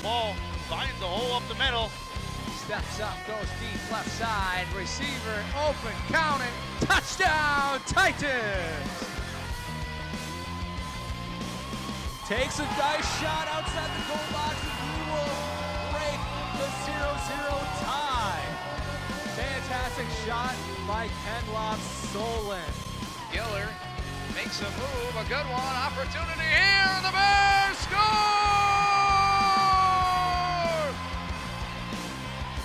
ball finds a hole up the middle. Steps up, goes deep left side, receiver open, counting, touchdown Titans! Takes a nice shot outside the goal box and he will break the 0-0 tie. Fantastic shot by Kenloff Solon. Giller makes a move, a good one, opportunity here, the Bears score!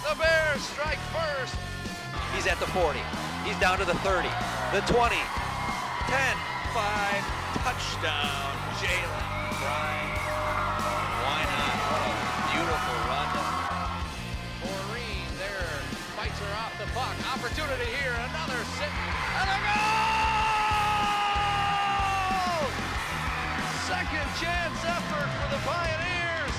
The Bears strike first. He's at the 40, he's down to the 30, the 20, 10, 5, touchdown, Jalen Bryan. Why not? What a beautiful run. Maureen there, fights her off the puck, opportunity here, another sit, and a goal! Second chance effort for the Pioneers.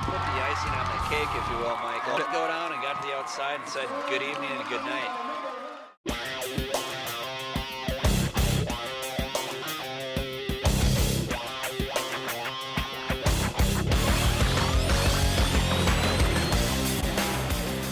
Put the icing on the cake, if you will, Michael. Go down and got to the outside and said good evening and good night.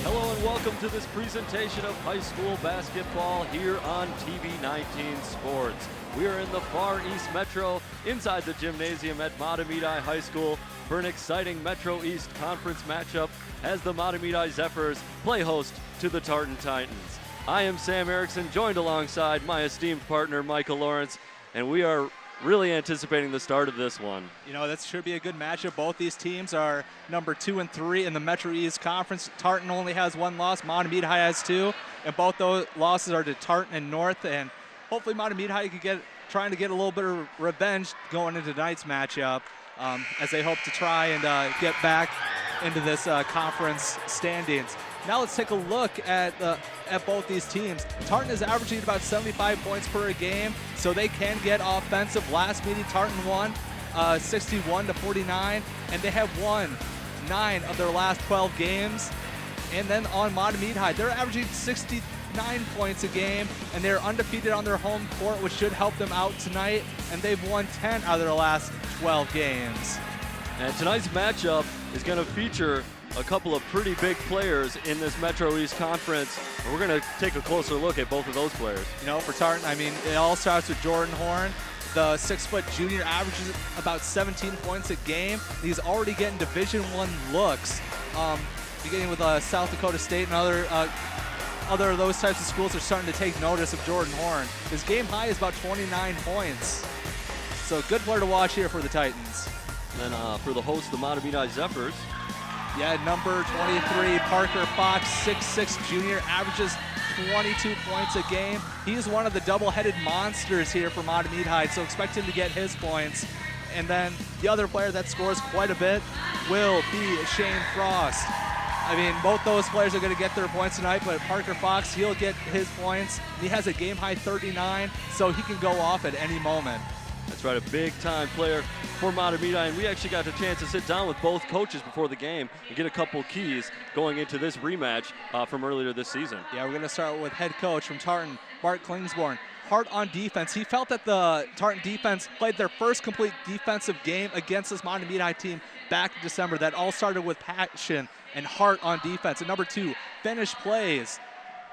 Hello and welcome to this presentation of high school basketball here on TV 19 Sports. We are in the Far East Metro inside the gymnasium at Mahtomedi High School for an exciting Metro East Conference matchup as the Mahtomedi Zephyrs play host to the Tartan Titans. I am Sam Erickson, joined alongside my esteemed partner Michael Lawrence, and we are really anticipating the start of this one. You know, this should be a good matchup. Both these teams are number 2 and 3 in the Metro East Conference. Tartan only has 1 loss, Mahtomedi High has 2, and both those losses are to Tartan and North, and hopefully Mahtomedi High could trying to get a little bit of revenge going into tonight's matchup as they hope to try and get back into this conference standings. Now let's take a look at both these teams. Tartan is averaging about 75 points per game, so they can get offensive. Last meeting, Tartan won 61-49, and they have won 9 of their last 12 games. And then on Mahtomedi High, they're averaging 69 points a game, and they're undefeated on their home court, which should help them out tonight, and they've won 10 out of their last 12 games. And tonight's matchup is going to feature a couple of pretty big players in this Metro East Conference. And we're going to take a closer look at both of those players. You know, for Tartan, I mean, it all starts with Jordan Horn. The 6-foot junior averages about 17 points a game. He's already getting Division I looks, beginning with South Dakota State and other of those types of schools are starting to take notice of Jordan Horn. His game high is about 29 points. So good player to watch here for the Titans. And then for the host, the Mahtomedi Zephyrs. Yeah, number 23, Parker Fox, 6'6", junior, averages 22 points a game. He's one of the double-headed monsters here for Mahtomedi High, so expect him to get his points. And then the other player that scores quite a bit will be Shane Frost. I mean, both those players are going to get their points tonight, but Parker Fox, he'll get his points. He has a game-high 39, so he can go off at any moment. That's right, a big-time player for Mahtomedi, and we actually got the chance to sit down with both coaches before the game and get a couple keys going into this rematch from earlier this season. Yeah, we're going to start with head coach from Tartan, Bart Klingsborn. Hard on defense. He felt that the Tartan defense played their first complete defensive game against this Mahtomedi High team back in December. That all started with passion and heart on defense. And number 2, finished plays.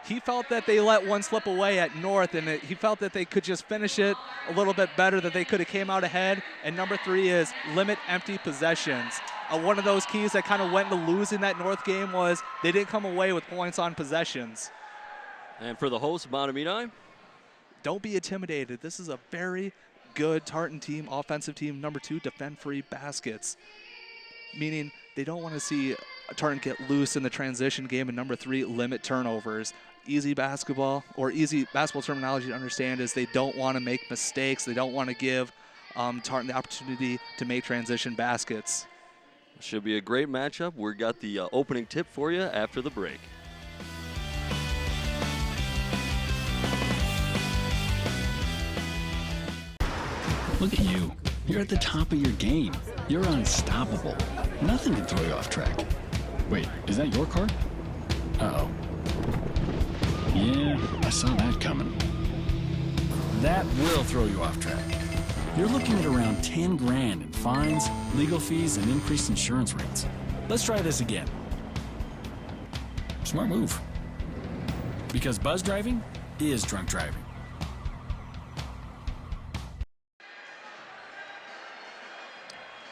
He felt that they let one slip away at North, and he felt that they could just finish it a little bit better, that they could have came out ahead. And number 3 is limit empty possessions. One of those keys that kind of went into losing that North game was they didn't come away with points on possessions. And for the host, Mahtomedi, don't be intimidated. This is a very good Tartan team, offensive team. Number 2, defend free baskets, meaning they don't want to see Tartan get loose in the transition game. And number 3, limit turnovers. Easy basketball, or easy basketball terminology to understand, is they don't want to make mistakes. They don't want to give Tartan the opportunity to make transition baskets. Should be a great matchup. We've got the opening tip for you after the break. Look at you. You're at the top of your game. You're unstoppable. Nothing can throw you off track. Wait, is that your car? Uh-oh. Yeah, I saw that coming. That will throw you off track. You're looking at around 10 grand in fines, legal fees, and increased insurance rates. Let's try this again. Smart move. Because buzz driving is drunk driving.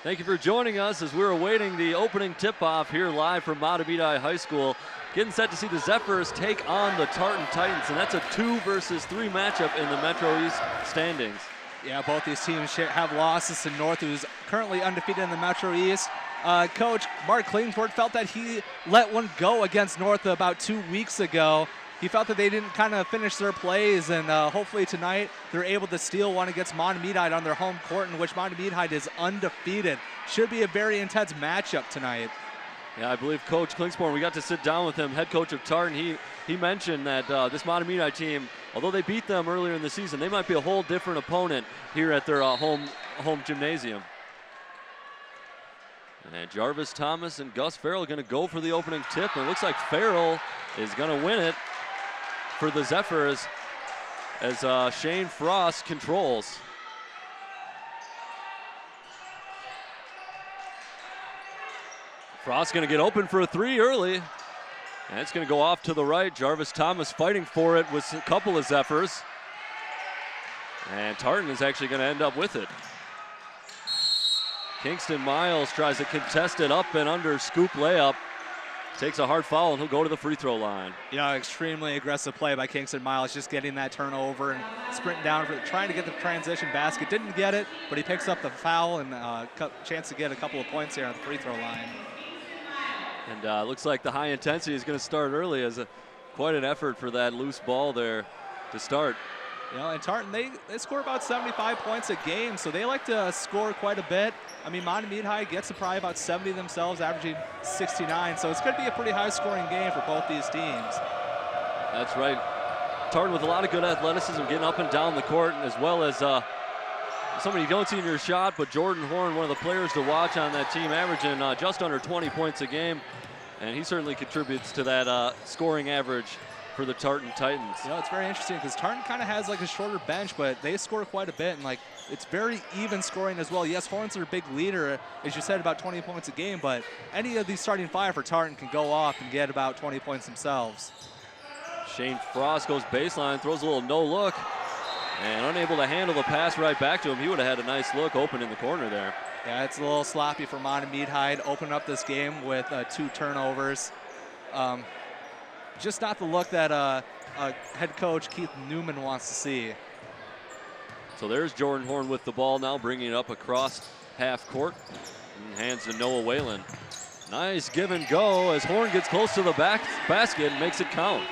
Thank you for joining us as we're awaiting the opening tip-off here live from Mahtomedi High School. Getting set to see the Zephyrs take on the Tartan Titans, and that's a 2 versus 3 matchup in the Metro East standings. Yeah, both these teams have losses to North, who's currently undefeated in the Metro East. Coach Mark Klingsford felt that he let one go against North about 2 weeks ago. He felt that they didn't kind of finish their plays, and hopefully tonight they're able to steal one against Mahtomedi on their home court, in which Mahtomedi is undefeated. Should be a very intense matchup tonight. Yeah, I believe Coach Klingsborn, we got to sit down with him, head coach of Tartan. He mentioned that this Mahtomedi team, although they beat them earlier in the season, they might be a whole different opponent here at their home gymnasium. And Jarvis Thomas and Gus Farrell are going to go for the opening tip, and it looks like Farrell is going to win it for the Zephyrs as Shane Frost controls. Frost going to get open for a 3 early, and it's going to go off to the right. Jarvis Thomas fighting for it with a couple of Zephyrs, and Tartan is actually going to end up with it. Kingston Miles tries to contest it up and under, scoop layup. Takes a hard foul, and he'll go to the free throw line. Yeah, extremely aggressive play by Kingston Miles, just getting that turnover and sprinting down, trying to get the transition basket. Didn't get it, but he picks up the foul and chance to get a couple of points here on the free throw line. And looks like the high intensity is going to start early as quite an effort for that loose ball there to start. You know, and Tartan, they score about 75 points a game, so they like to score quite a bit. I mean, Mahtomedi gets to probably about 70 themselves, averaging 69, so it's going to be a pretty high-scoring game for both these teams. That's right. Tartan with a lot of good athleticism, getting up and down the court, as well as somebody you don't see in your shot, but Jordan Horn, one of the players to watch on that team, averaging just under 20 points a game, and he certainly contributes to that scoring average for the Tartan Titans. You know, it's very interesting because Tartan kind of has like a shorter bench, but they score quite a bit, and like it's very even scoring as well. Yes, Horn's their big leader, as you said, about 20 points a game, but any of these starting 5 for Tartan can go off and get about 20 points themselves. Shane Frost goes baseline, throws a little no-look, and unable to handle the pass right back to him. He would have had a nice look open in the corner there. Yeah, it's a little sloppy for Mahtomedi. Open up this game with 2 turnovers. Just not the look that head coach Keith Newman wants to see. So there's Jordan Horn with the ball now, bringing it up across half court and hands to Noah Whalen. Nice give and go as Horn gets close to the basket and makes it count.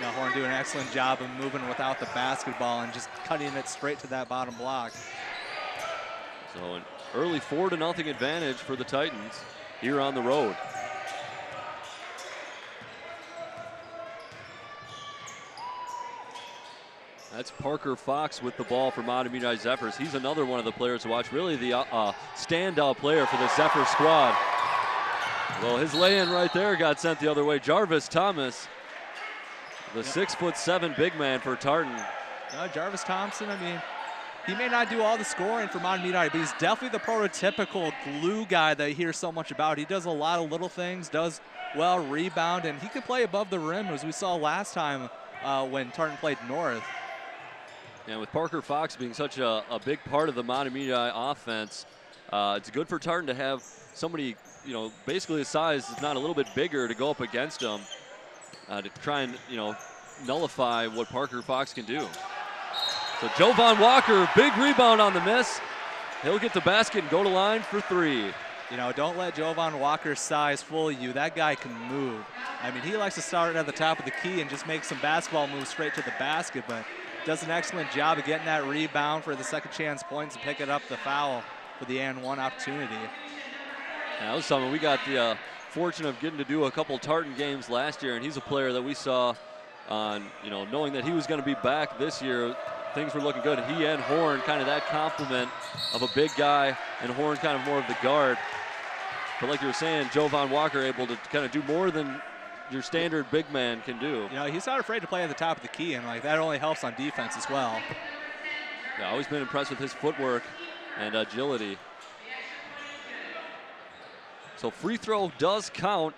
Now Horn doing an excellent job of moving without the basketball and just cutting it straight to that bottom block. So an early 4-0 advantage for the Titans here on the road. That's Parker Fox with the ball for Mahtomedi Zephyrs. He's another one of the players to watch, really the standout player for the Zephyr squad. Well, his lay-in right there got sent the other way. Jarvis Thomas, the 6'7" big man for Tartan. Jarvis Thompson, I mean, he may not do all the scoring for Mahtomedi, but he's definitely the prototypical glue guy that you hear so much about. He does a lot of little things, does well rebound, and he can play above the rim, as we saw last time when Tartan played North. And with Parker Fox being such a big part of the Mahtomedi offense, it's good for Tartan to have somebody, you know, basically his size, is not a little bit bigger, to go up against him to try and, you know, nullify what Parker Fox can do. So Jovan Walker, big rebound on the miss. He'll get the basket and go to line for 3. You know, don't let Jovan Walker's size fool you. That guy can move. I mean, he likes to start at the top of the key and just make some basketball moves straight to the basket, but does an excellent job of getting that rebound for the second chance points and picking up the foul for the and 1 opportunity. That was something we got the fortune of getting to do a couple Tartan games last year, and he's a player that we saw on, you know, knowing that he was going to be back this year. Things were looking good. He and Horn, kind of that complement of a big guy, and Horn kind of more of the guard. But like you were saying, Jovan Walker able to kind of do more than your standard big man can do. You know, he's not afraid to play at the top of the key, and like that only helps on defense as well. Yeah, always been impressed with his footwork and agility. So free throw does count.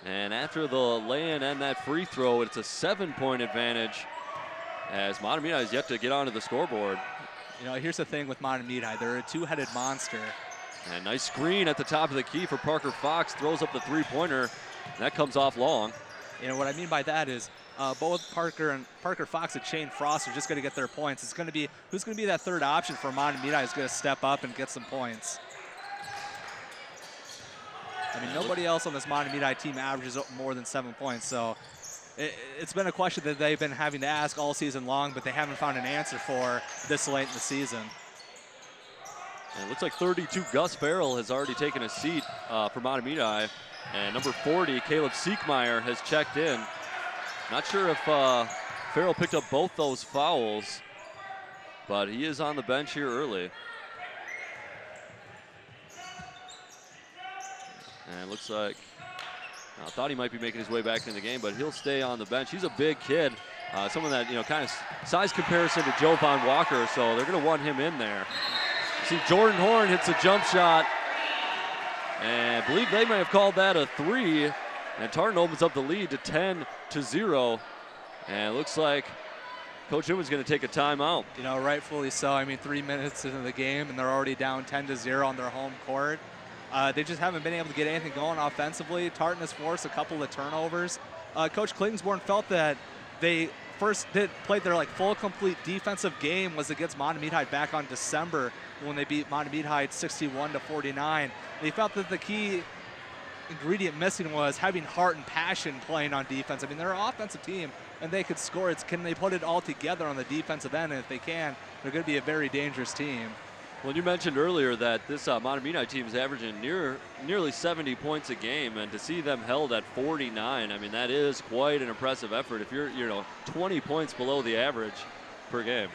And after the lay-in and that free throw, it's a 7-point advantage as Mahtomedi is yet to get onto the scoreboard. You know, here's the thing with Mahtomedi. They're a two-headed monster. And nice screen at the top of the key for Parker Fox. Throws up the three-pointer. That comes off long. You know, what I mean by that is both Parker Fox and Shane Frost are just going to get their points. It's going to be, who's going to be that third option for Mahtomedi is going to step up and get some points. I mean, nobody else on this Mahtomedi team averages more than 7 points, so it's been a question that they've been having to ask all season long, but they haven't found an answer for this late in the season. And it looks like 32, Gus Farrell has already taken a seat for Mahtomedi, and number 40, Caleb Siekmeyer, has checked in. Not sure if Farrell picked up both those fouls, but he is on the bench here early. And it looks like, I thought he might be making his way back into the game, but he'll stay on the bench. He's a big kid, someone that, you know, kind of size comparison to Jovan Walker, so they're going to want him in there. See, Jordan Horn hits a jump shot, and I believe they may have called that a 3, and Tartan opens up the lead to 10-0, and it looks like Coach Newman's going to take a timeout. You know, rightfully so. I mean, 3 minutes into the game, and they're already down 10-0 on their home court. They just haven't been able to get anything going offensively. Tartan has forced a couple of turnovers. Coach Klingsborn felt that they first played their full complete defensive game was against Mahtomedi back on December when they beat Mahtomedi 61-49. And he felt that the key ingredient missing was having heart and passion playing on defense. I mean, they're an offensive team and they could score. It's can they put it all together on the defensive end? And if they can, they're going to be a very dangerous team. Well, you mentioned earlier that this Mahtomedi team is averaging nearly 70 points a game, and to see them held at 49, I mean, that is quite an impressive effort if you're, 20 points below the average per game.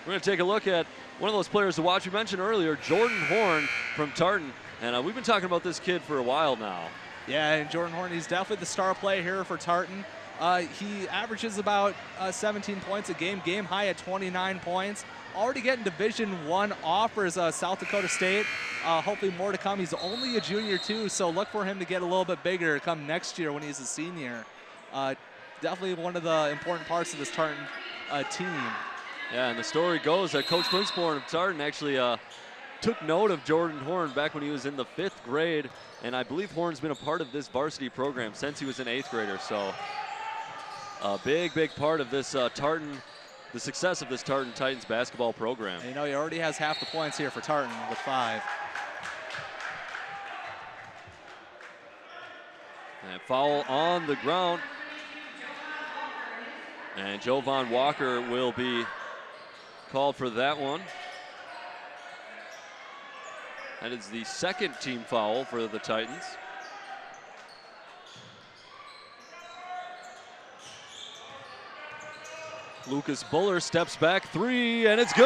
We're going to take a look at one of those players to watch. We mentioned earlier, Jordan Horn from Tartan, and we've been talking about this kid for a while now. Yeah, and Jordan Horn, he's definitely the star player here for Tartan. He averages about 17 points a game high at 29 points. Already getting Division I offers South Dakota State. Hopefully more to come. He's only a junior too, so look for him to get a little bit bigger come next year when he's a senior. Definitely one of the important parts of this Tartan team. Yeah, and the story goes that Coach Klingsborn of Tartan actually took note of Jordan Horn back when he was in the 5th grade, and I believe Horn's been a part of this varsity program since he was an 8th grader, so a big part of this the success of this Tartan Titans basketball program. And, he already has half the points here for Tartan with 5. And foul on the ground. And Jovan Walker will be called for that one. That is the 2nd team foul for the Titans. Lucas Buller steps back 3, and it's good.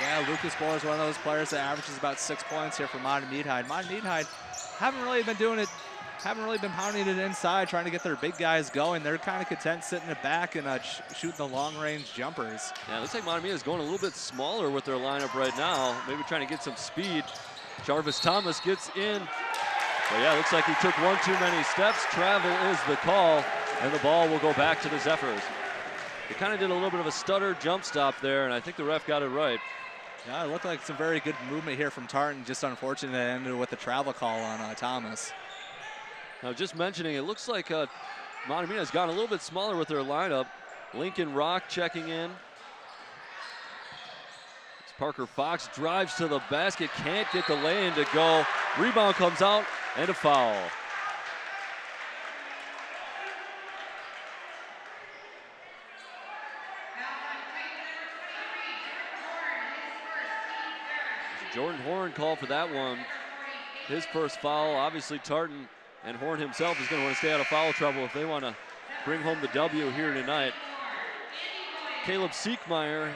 Yeah, Lucas Buller is one of those players that averages about 6 points here for Mahtomedi. Mahtomedi haven't really been pounding it inside, trying to get their big guys going. They're kind of content sitting it back and shooting the long-range jumpers. Yeah, it looks like Mahtomedi is going a little bit smaller with their lineup right now, maybe trying to get some speed. Jarvis Thomas gets in. But yeah, it looks like he took one too many steps. Travel is the call, and the ball will go back to the Zephyrs. They kind of did a little bit of a stutter jump stop there, and I think the ref got it right. Yeah, it looked like some very good movement here from Tartan. Just unfortunate it ended with the travel call on Thomas. Now, just mentioning, it looks like Mahtomedi has gone a little bit smaller with their lineup. Lincoln Rock checking in. As Parker Fox drives to the basket, can't get the lay-in to go. Rebound comes out, and a foul. Jordan Horn called for that one. His first foul. Obviously, Tartan and Horn himself is going to want to stay out of foul trouble if they want to bring home the W here tonight. Caleb Siekmeyer,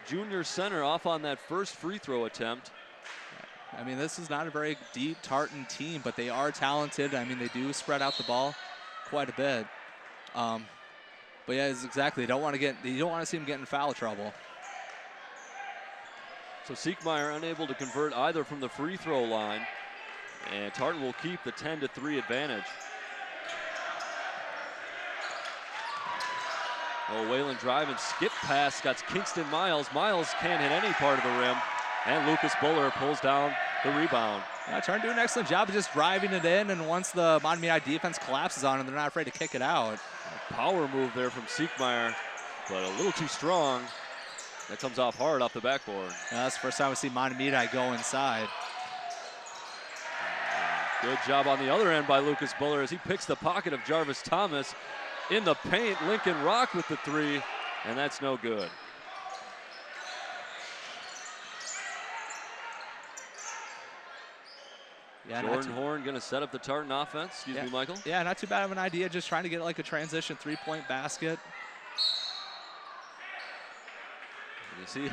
junior center, off on that first free throw attempt. I mean, this is not a very deep Tartan team, but they are talented. I mean, they do spread out the ball quite a bit. But yeah, it's exactly. You don't want to see them get in foul trouble. So Siegmeyer unable to convert either from the free throw line, and Tartan will keep the 10-3 advantage. Oh, Whalen drive and skip pass, got Kingston Miles. Miles can't hit any part of the rim, and Lucas Buller pulls down the rebound. Yeah, Tartan doing an excellent job of just driving it in, and once the Mahtomedi defense collapses on them, they're not afraid to kick it out. A power move there from Siegmeyer, but a little too strong. That comes off hard off the backboard. Yeah, that's the first time we see Mahtomedi go inside. Good job on the other end by Lucas Buller as he picks the pocket of Jarvis Thomas. In the paint, Lincoln Rock with the three, and that's no good. Yeah, Jordan Horn going to set up the Tartan offense. Excuse me, Michael. Yeah, not too bad of an idea, just trying to get like a transition three-point basket. And you see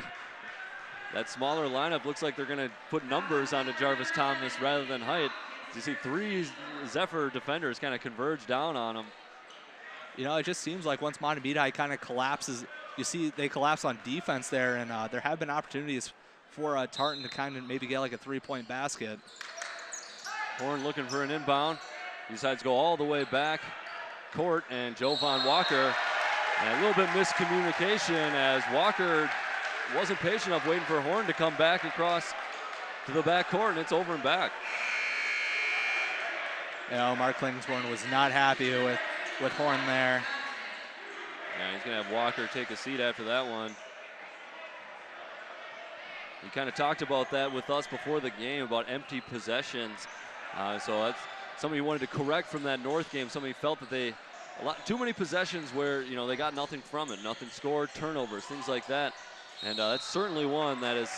that smaller lineup looks like they're going to put numbers onto Jarvis Thomas rather than height. You see three Zephyr defenders kind of converge down on him. You know, it just seems like once Mahtomedi kind of collapses, you see they collapse on defense there, and there have been opportunities for Tartan to kind of maybe get like a three-point basket. Horn looking for an inbound. He decides to go all the way back court, and Jovan Walker, and a little bit miscommunication as Walker wasn't patient enough waiting for Horn to come back across to the back court, and it's over and back. Yeah, Mark Klingsborn was not happy with Horn there. Yeah, he's going to have Walker take a seat after that one. He kind of talked about that with us before the game about empty possessions. So that's something he wanted to correct from that North game. Somebody felt that too many possessions where, you know, they got nothing from it, nothing scored, turnovers, things like that. And that's certainly one that is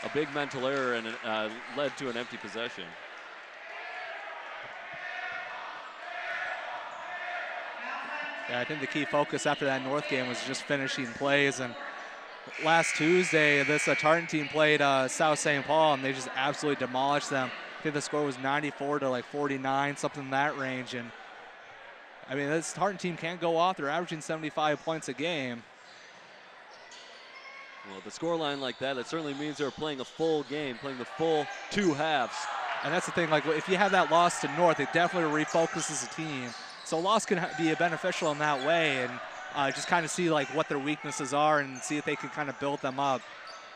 a big mental error and led to an empty possession. Yeah, I think the key focus after that North game was just finishing plays. And last Tuesday, this Tartan team played South St. Paul, and they just absolutely demolished them. I think the score was 94 to like 49, something in that range. And I mean, this Tartan team can't go off. They're averaging 75 points a game. Well, the scoreline like that, it certainly means they're playing a full game, playing the full two halves. And that's the thing, like if you have that loss to North, it definitely refocuses the team. So a loss can be beneficial in that way, and just kind of see like what their weaknesses are and see if they can kind of build them up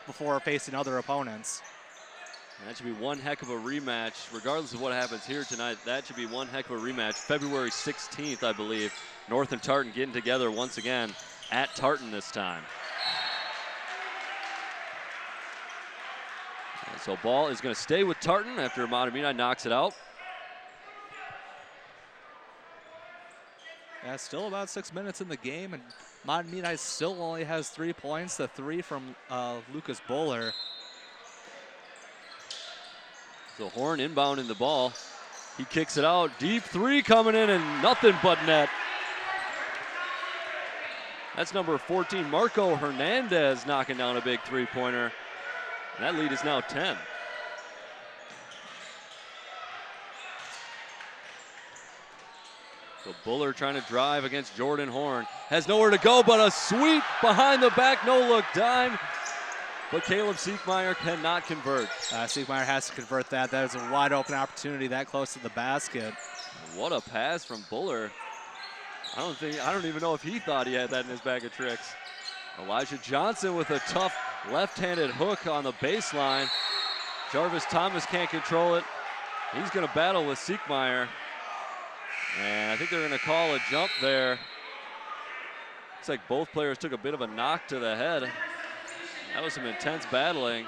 before facing other opponents. And that should be one heck of a rematch, regardless of what happens here tonight. That should be one heck of a rematch. February 16th, I believe. North and Tartan getting together once again at Tartan this time. And so ball is going to stay with Tartan after Mahtomedi knocks it out. Yeah, still about 6 minutes in the game, and Mahtomedi still only has 3 points, the 3 from Lucas Buller. So Horn inbounding the ball. He kicks it out. Deep three coming in and nothing but net. That's number 14, Marco Hernandez, knocking down a big three-pointer. That lead is now 10. So Buller trying to drive against Jordan Horn. Has nowhere to go but a sweep behind the back, no-look dime. But Caleb Siegmeyer cannot convert. Siegmeyer has to convert that. That is a wide open opportunity that close to the basket. What a pass from Buller. I don't even know if he thought he had that in his bag of tricks. Elijah Johnson with a tough left-handed hook on the baseline. Jarvis Thomas can't control it. He's going to battle with Siegmeyer. And I think they're going to call a jump there. Looks like both players took a bit of a knock to the head. That was some intense battling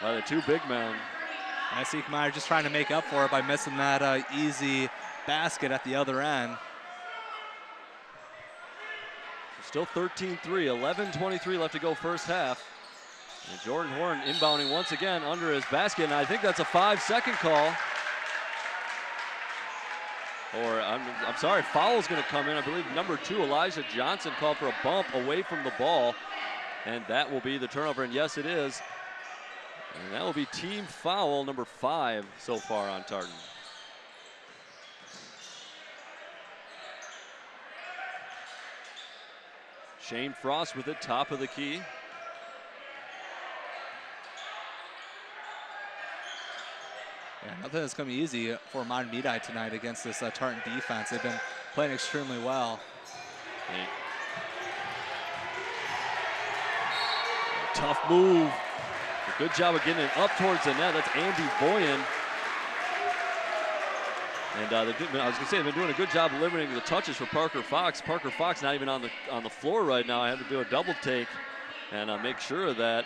by the two big men. And Siegmeyer just trying to make up for it by missing that easy basket at the other end. Still 13-3, 11:23 left to go first half. And Jordan Horn inbounding once again under his basket, and I think that's a 5-second call. Or, I'm sorry, foul's going to come in. I believe number 2, Elijah Johnson, called for a bump away from the ball. And that will be the turnover, and yes, it is. And that will be team foul number 5 so far on Tartan. Shane Frost with it, top of the key. Yeah, nothing that's going to be easy for Mahtomedi tonight against this Tartan defense. They've been playing extremely well. Tough move. A good job of getting it up towards the net. That's Andy Boyan. And I was going to say, they've been doing a good job limiting the touches for Parker Fox. Parker Fox not even on the floor right now. I had to do a double take and make sure of that.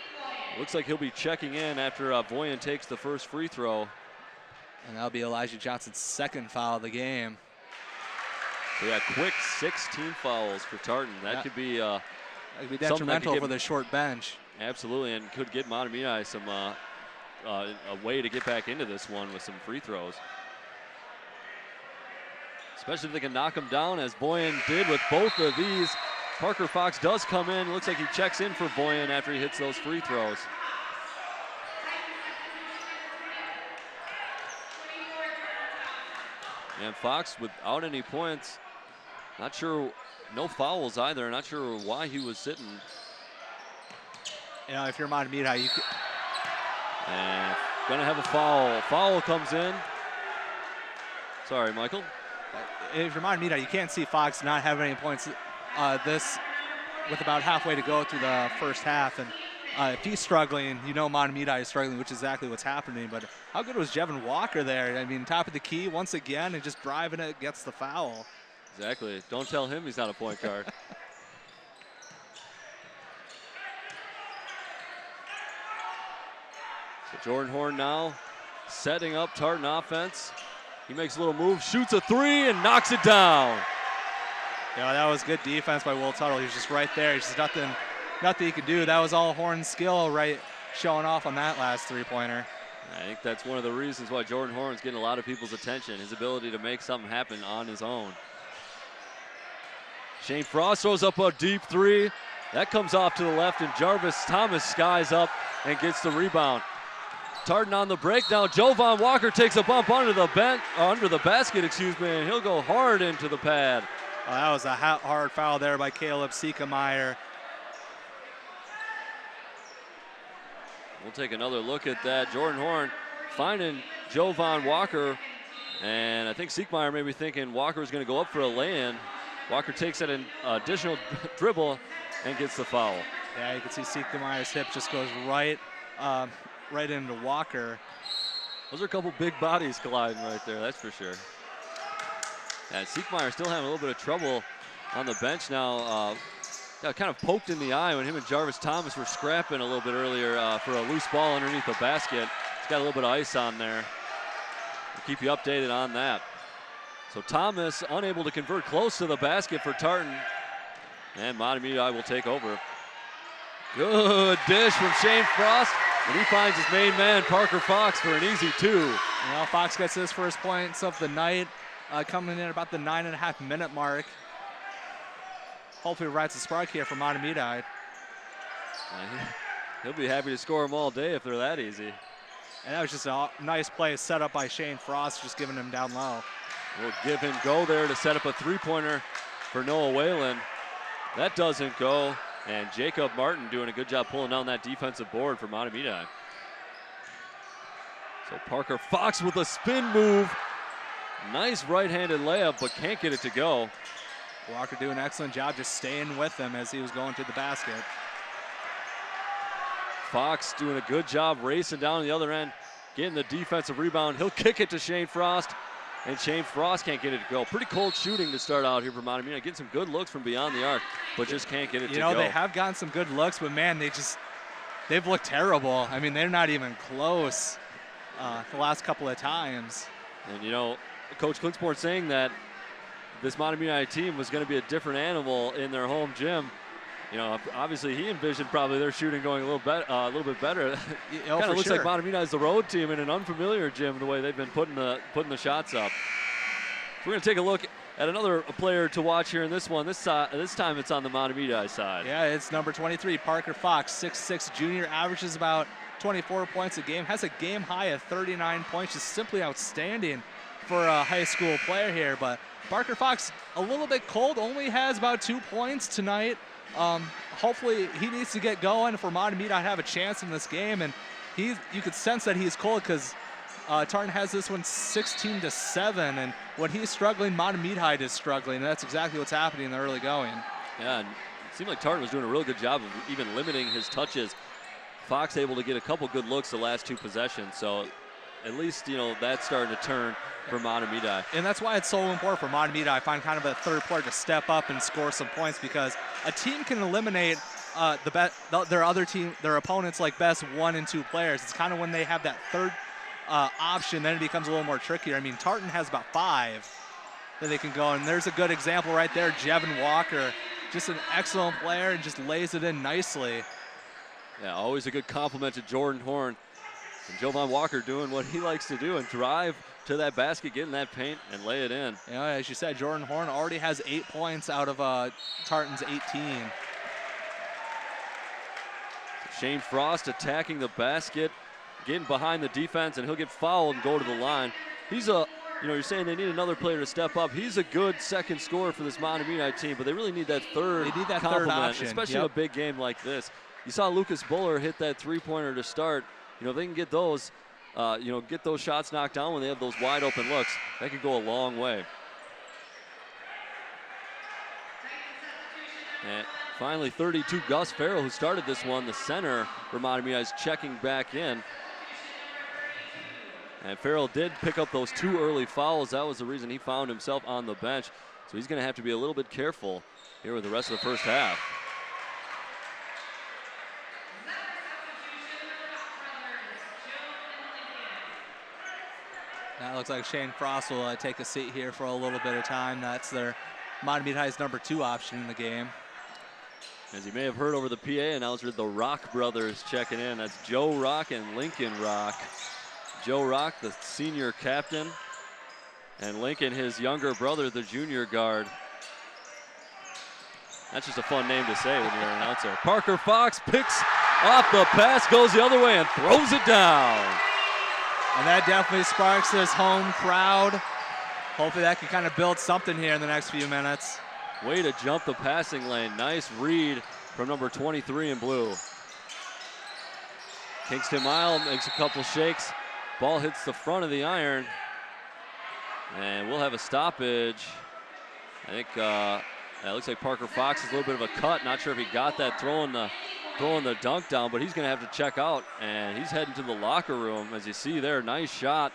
Looks like he'll be checking in after Boyan takes the first free throw. And that'll be Elijah Johnson's second foul of the game. So yeah, quick 16 fouls for Tartan. That could be detrimental for the short bench. Absolutely, and could get Mahtomedi some a way to get back into this one with some free throws. Especially if they can knock him down, as Boyan did with both of these. Parker Fox does come in. Looks like he checks in for Boyan after he hits those free throws. And Fox without any points. Not sure, no fouls either. Not sure why he was sitting. You know, if you're Mahtomedi, you could. And gonna have a foul. Foul comes in. Sorry, Michael. If you're Mahtomedi, you can't see Fox not having any points this with about halfway to go through the first half. And if he's struggling, you know Mahtomedi is struggling, which is exactly what's happening. But how good was Jevin Walker there? I mean, top of the key once again and just driving it, gets the foul. Exactly. Don't tell him he's not a point guard. So Jordan Horn now setting up Tartan offense. He makes a little move, shoots a three, and knocks it down. Yeah, that was good defense by Will Tuttle. He was just right there. There's just nothing he could do. That was all Horn's skill right showing off on that last three-pointer. I think that's one of the reasons why Jordan Horn's getting a lot of people's attention, his ability to make something happen on his own. Shane Frost throws up a deep three. That comes off to the left, and Jarvis Thomas skies up and gets the rebound. Tartan on the break now. Jovan Walker takes a bump under the basket, and he'll go hard into the pad. Oh, that was a hard foul there by Caleb Siekemeyer. We'll take another look at that. Jordan Horn finding Jovan Walker, and I think Siekemeyer may be thinking Walker's going to go up for a lay-in. Walker takes that additional dribble and gets the foul. Yeah, you can see Siekemeyer's hip just goes right into Walker. Those are a couple big bodies colliding right there, that's for sure. And Siekemeyer still having a little bit of trouble on the bench now. Got kind of poked in the eye when him and Jarvis Thomas were scrapping a little bit earlier for a loose ball underneath the basket. He's got a little bit of ice on there. We'll keep you updated on that. So Thomas unable to convert close to the basket for Tartan. And Mahtomedi will take over. Good dish from Shane Frost. And he finds his main man, Parker Fox, for an easy two. Well, Fox gets his first points of the night, coming in at about the 9.5-minute mark. Hopefully writes a spark here for Mahtomedi. He'll be happy to score them all day if they're that easy. And that was just a nice play set up by Shane Frost, just giving him down low. We'll give him go there to set up a three-pointer for Noah Whalen. That doesn't go. And Jacob Martin doing a good job pulling down that defensive board for Mahtomedi. So Parker Fox with a spin move. Nice right-handed layup, but can't get it to go. Walker doing an excellent job just staying with him as he was going to the basket. Fox doing a good job racing down the other end, getting the defensive rebound. He'll kick it to Shane Frost, and Shane Frost can't get it to go. Pretty cold shooting to start out here for Mahtomedi. Getting some good looks from beyond the arc, but just can't get it to go. You know, they have gotten some good looks, but man, they've looked terrible. I mean, they're not even close the last couple of times. And you know, Coach Klingsborn saying that this Mahtomedi team was going to be a different animal in their home gym. You know, obviously he envisioned probably their shooting going a little bit better. Kind of looks like Mahtomedi is the road team in an unfamiliar gym the way they've been putting the shots up. We're going to take a look at another player to watch here in this one. This time it's on the Mahtomedi side. Yeah, it's number 23, Parker Fox, 6'6" junior, averages about 24 points a game, has a game high of 39 points, just simply outstanding for a high school player here. But Parker Fox, a little bit cold, only has about 2 points tonight. Hopefully he needs to get going for Mahtomedi to have a chance in this game, and you could sense that he's cold because Tartan has this one 16-7, and when he's struggling, Mahtomedi is struggling, and that's exactly what's happening in the early going. Yeah, and it seemed like Tartan was doing a really good job of even limiting his touches. Fox able to get a couple good looks the last 2 possessions, so at least, you know, that's starting to turn for Mahtomedi. And that's why it's so important for Mahtomedi, I find, kind of a third player to step up and score some points, because a team can eliminate their opponents like best 1 and 2 players. It's kind of when they have that third option, then it becomes a little more trickier. I mean, Tartan has about 5 that they can go, and there's a good example right there. Jevin Walker, just an excellent player, and just lays it in nicely. Yeah, always a good compliment to Jordan Horn. And Jovan Walker doing what he likes to do and drive to that basket, get in that paint, and lay it in. Yeah, as you said, Jordan Horn already has 8 points out of Tartan's 18. Shane Frost attacking the basket, getting behind the defense, and he'll get fouled and go to the line. He's a, you know, you're saying they need another player to step up. He's a good second scorer for this Mahtomedi team, but they really need that third complement, option, especially in a big game like this. You saw Lucas Buller hit that 3-pointer to start. You know, if they can get those, you know, get those shots knocked down when they have those wide open looks, that could go a long way. And finally, 32, Gus Farrell, who started this one, the center for Mahtomedi, is checking back in. And Farrell did pick up those 2 early fouls. That was the reason he found himself on the bench. So he's going to have to be a little bit careful here with the rest of the first half. That looks like Shane Frost will take a seat here for a little bit of time. That's their Mahtomedi's number 2 option in the game. As you may have heard over the PA announcer, the Rock brothers checking in. That's Joe Rock and Lincoln Rock. Joe Rock, the senior captain, and Lincoln, his younger brother, the junior guard. That's just a fun name to say when you're an announcer. Parker Fox picks off the pass, goes the other way, and throws it down. And that definitely sparks this home crowd. Hopefully that can kind of build something here in the next few minutes. Way to jump the passing lane. Nice read from number 23 in blue. Kingston Mile makes a couple shakes. Ball hits the front of the iron. And we'll have a stoppage. I think it looks like Parker Fox is a little bit of a cut. Not sure if he got that throwing the dunk down, but he's going to have to check out. And he's heading to the locker room. As you see there, nice shot.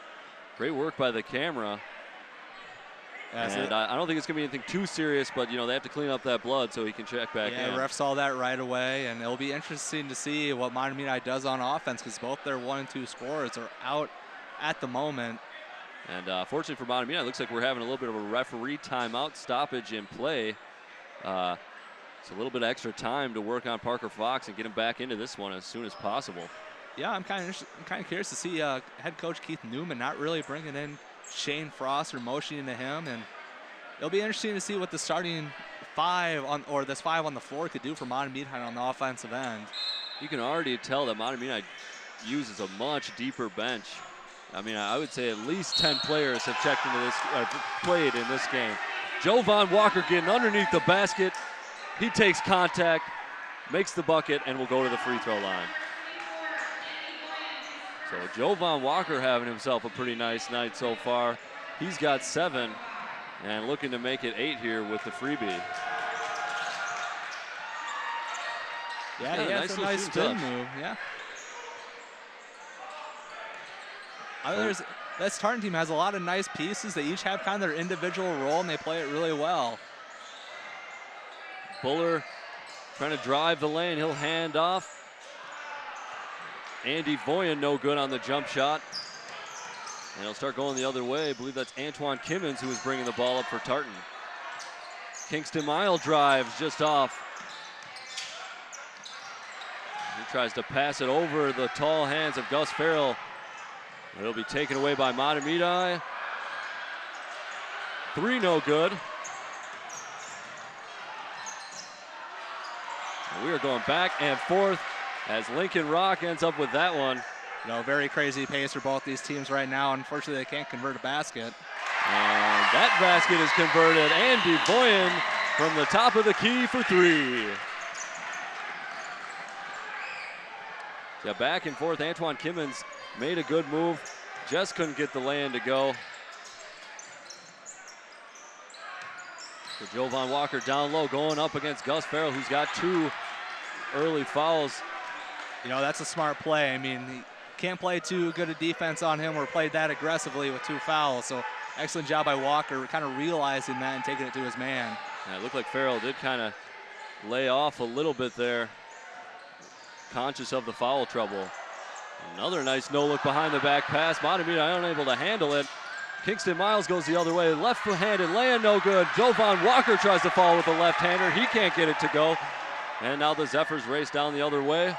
Great work by the camera. And I don't think it's going to be anything too serious, but, you know, they have to clean up that blood so he can check back in. Yeah, ref saw that right away, and it'll be interesting to see what Mahtomedi does on offense, because both their 1 and 2 scorers are out at the moment. And fortunately for Mahtomedi, it looks like we're having a little bit of a referee timeout stoppage in play. It's a little bit of extra time to work on Parker Fox and get him back into this one as soon as possible. Yeah, I'm kind of curious to see head coach Keith Newman not really bringing in Shane Frost or motioning to him, and it'll be interesting to see what the starting 5 on, or this 5 on the floor could do for Mahtomedi on the offensive end. You can already tell that Mahtomedi uses a much deeper bench. I mean, I would say at least 10 players have checked into this, played in this game. Jovan Walker getting underneath the basket. He takes contact, makes the bucket, and will go to the free throw line. So Jovan Walker having himself a pretty nice night so far. He's got 7 and looking to make it 8 here with the freebie. Yeah, he has a nice spin move, yeah. This Tartan team has a lot of nice pieces. They each have kind of their individual role, and they play it really well. Buller trying to drive the lane. He'll hand off. Andy Voyen no good on the jump shot. And he'll start going the other way. I believe that's Antoine Kimmons who is bringing the ball up for Tartan. Kingston Mile drives just off. He tries to pass it over the tall hands of Gus Farrell. It'll be taken away by Mahtomedi. 3 no good. And we are going back and forth as Lincoln Rock ends up with that one. You know, very crazy pace for both these teams right now. Unfortunately, they can't convert a basket. And that basket is converted. Andy Boyan from the top of the key for 3. Yeah, back and forth. Antoine Kimmons made a good move just couldn't get the lay-in to go. So Jovan Walker down low, going up against Gus Farrell, who's got 2 early fouls. You know, that's a smart play. I mean, he can't play too good a defense on him or play that aggressively with 2 fouls. So excellent job by Walker, kind of realizing that and taking it to his man. Yeah, it looked like Farrell did kind of lay off a little bit there, conscious of the foul trouble. Another nice no-look behind the back pass. Mahtomedi unable to handle it. Kingston Miles goes the other way. Left-handed lay-in, no good. Jovan Walker tries to follow with a left-hander. He can't get it to go. And now the Zephyrs race down the other way.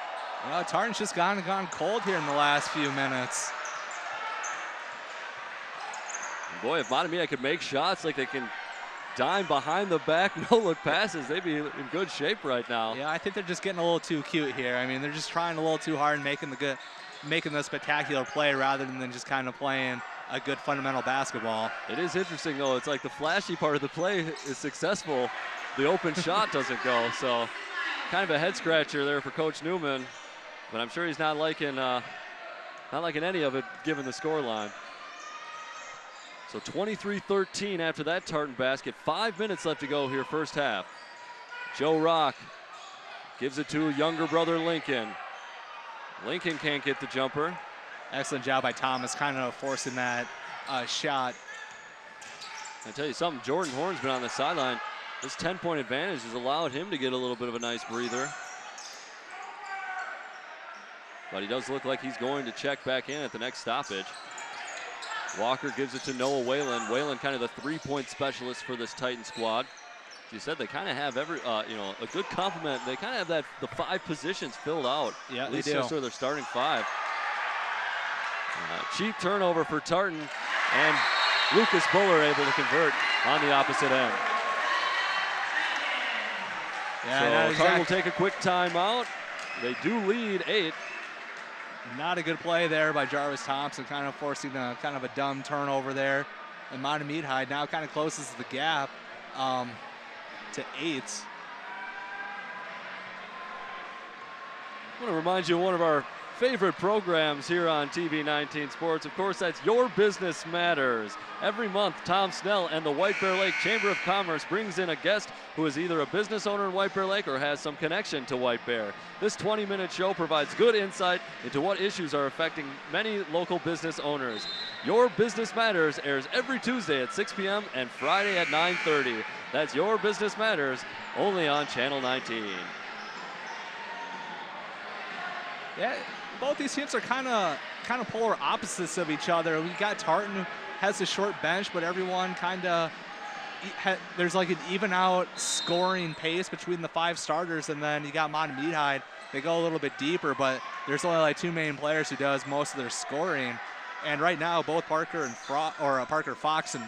Well, Tartan's just gone cold here in the last few minutes. And boy, if Mahtomedi could make shots like they can dime behind the back, no-look passes, they'd be in good shape right now. Yeah, I think they're just getting a little too cute here. I mean, they're just trying a little too hard and making the spectacular play rather than just kind of playing a good fundamental basketball. It is interesting, though. It's like the flashy part of the play is successful. The open shot doesn't go, so kind of a head-scratcher there for Coach Newman. But I'm sure he's not liking any of it given the score line. So 23-13 after that Tartan basket. 5 minutes left to go here, first half. Joe Rock gives it to younger brother Lincoln. Lincoln can't get the jumper. Excellent job by Thomas, kind of forcing that shot. I tell you something, Jordan Horn's been on the sideline. This 10-point advantage has allowed him to get a little bit of a nice breather. But he does look like he's going to check back in at the next stoppage. Walker gives it to Noah Whalen. Whalen kind of the 3-point specialist for this Titan squad. As you said, they kind of have a good complement. They kind of have the 5 positions filled out. Yeah, at least they do. So they're starting 5. Cheap turnover for Tartan, and Lucas Buller able to convert on the opposite end. Yeah, so Tartan will take a quick timeout. They do lead 8. Not a good play there by Jarvis Thompson, kind of forcing kind of a dumb turnover there. And Mahtomedi now kind of closes the gap to 8. I want to remind you of one of our favorite programs here on TV 19 Sports. Of course, that's Your Business Matters. Every month, Tom Snell and the White Bear Lake Chamber of Commerce brings in a guest who is either a business owner in White Bear Lake or has some connection to White Bear. This 20-minute show provides good insight into what issues are affecting many local business owners. Your Business Matters airs every Tuesday at 6 p.m. and Friday at 9:30. That's Your Business Matters, only on Channel 19. Yeah, both these teams are kind of polar opposites of each other. We got Tartan, who has a short bench, but everyone kind of there's like an even out scoring pace between the 5 starters, and then you got Mahtomedi. They go a little bit deeper, but there's only like 2 main players who does most of their scoring. And right now, both Parker Fox and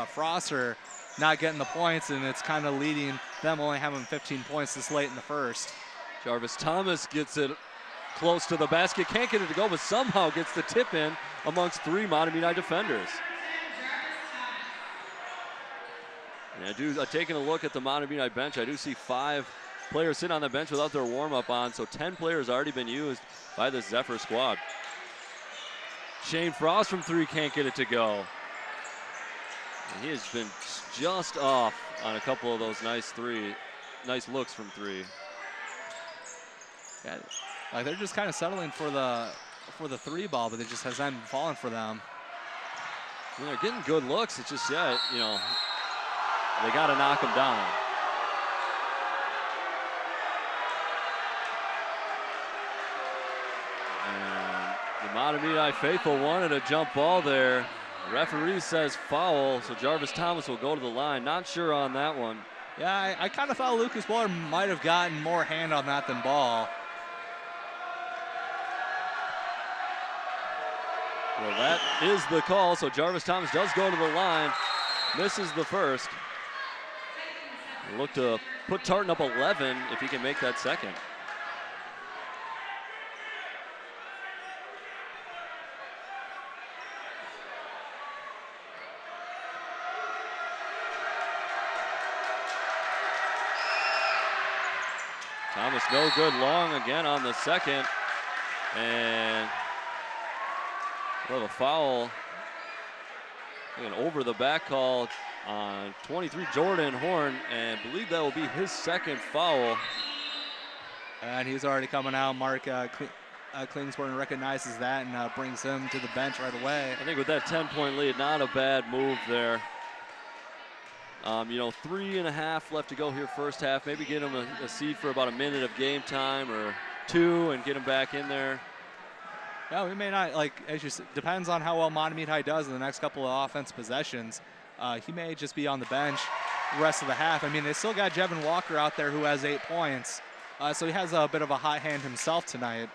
Frost are not getting the points, and it's kind of leading them only having 15 points this late in the first. Jarvis Thomas gets it close to the basket, can't get it to go, but somehow gets the tip in amongst 3 Mahtomedi defenders. And taking a look at the Mahtomedi bench, I do see 5 players sitting on the bench without their warm-up on, so 10 players already been used by the Zephyr squad. Shane Frost from 3 can't get it to go. And he has been just off on a couple of those nice looks from 3. Yeah, like they're just kind of settling for the 3 ball, but it just hasn't fallen for them. And they're getting good looks. It's just, they got to knock them down. And the Mahtomedi faithful wanted a jump ball there. The referee says foul, so Jarvis Thomas will go to the line. Not sure on that one. Yeah, I kind of thought Lucas Buller might have gotten more hand on that than ball. Well, that is the call, so Jarvis Thomas does go to the line. Misses the first. Look to put Tartan up 11 if he can make that second. Thomas no good long again on the second. And We'll have a foul, an over the back call on 23 Jordan Horn, and I believe that will be his second foul. And he's already coming out. Mark Klingsborn recognizes that and brings him to the bench right away. I think with that 10-point lead, not a bad move there. 3.5 left to go here first half. Maybe get him a seat for about a minute of game time or two and get him back in there. Yeah, we may not, depends on how well Mahtomedi High does in the next couple of offense possessions. He may just be on the bench the rest of the half. I mean, they still got Jevin Walker out there who has 8 points. So he has a bit of a hot hand himself tonight.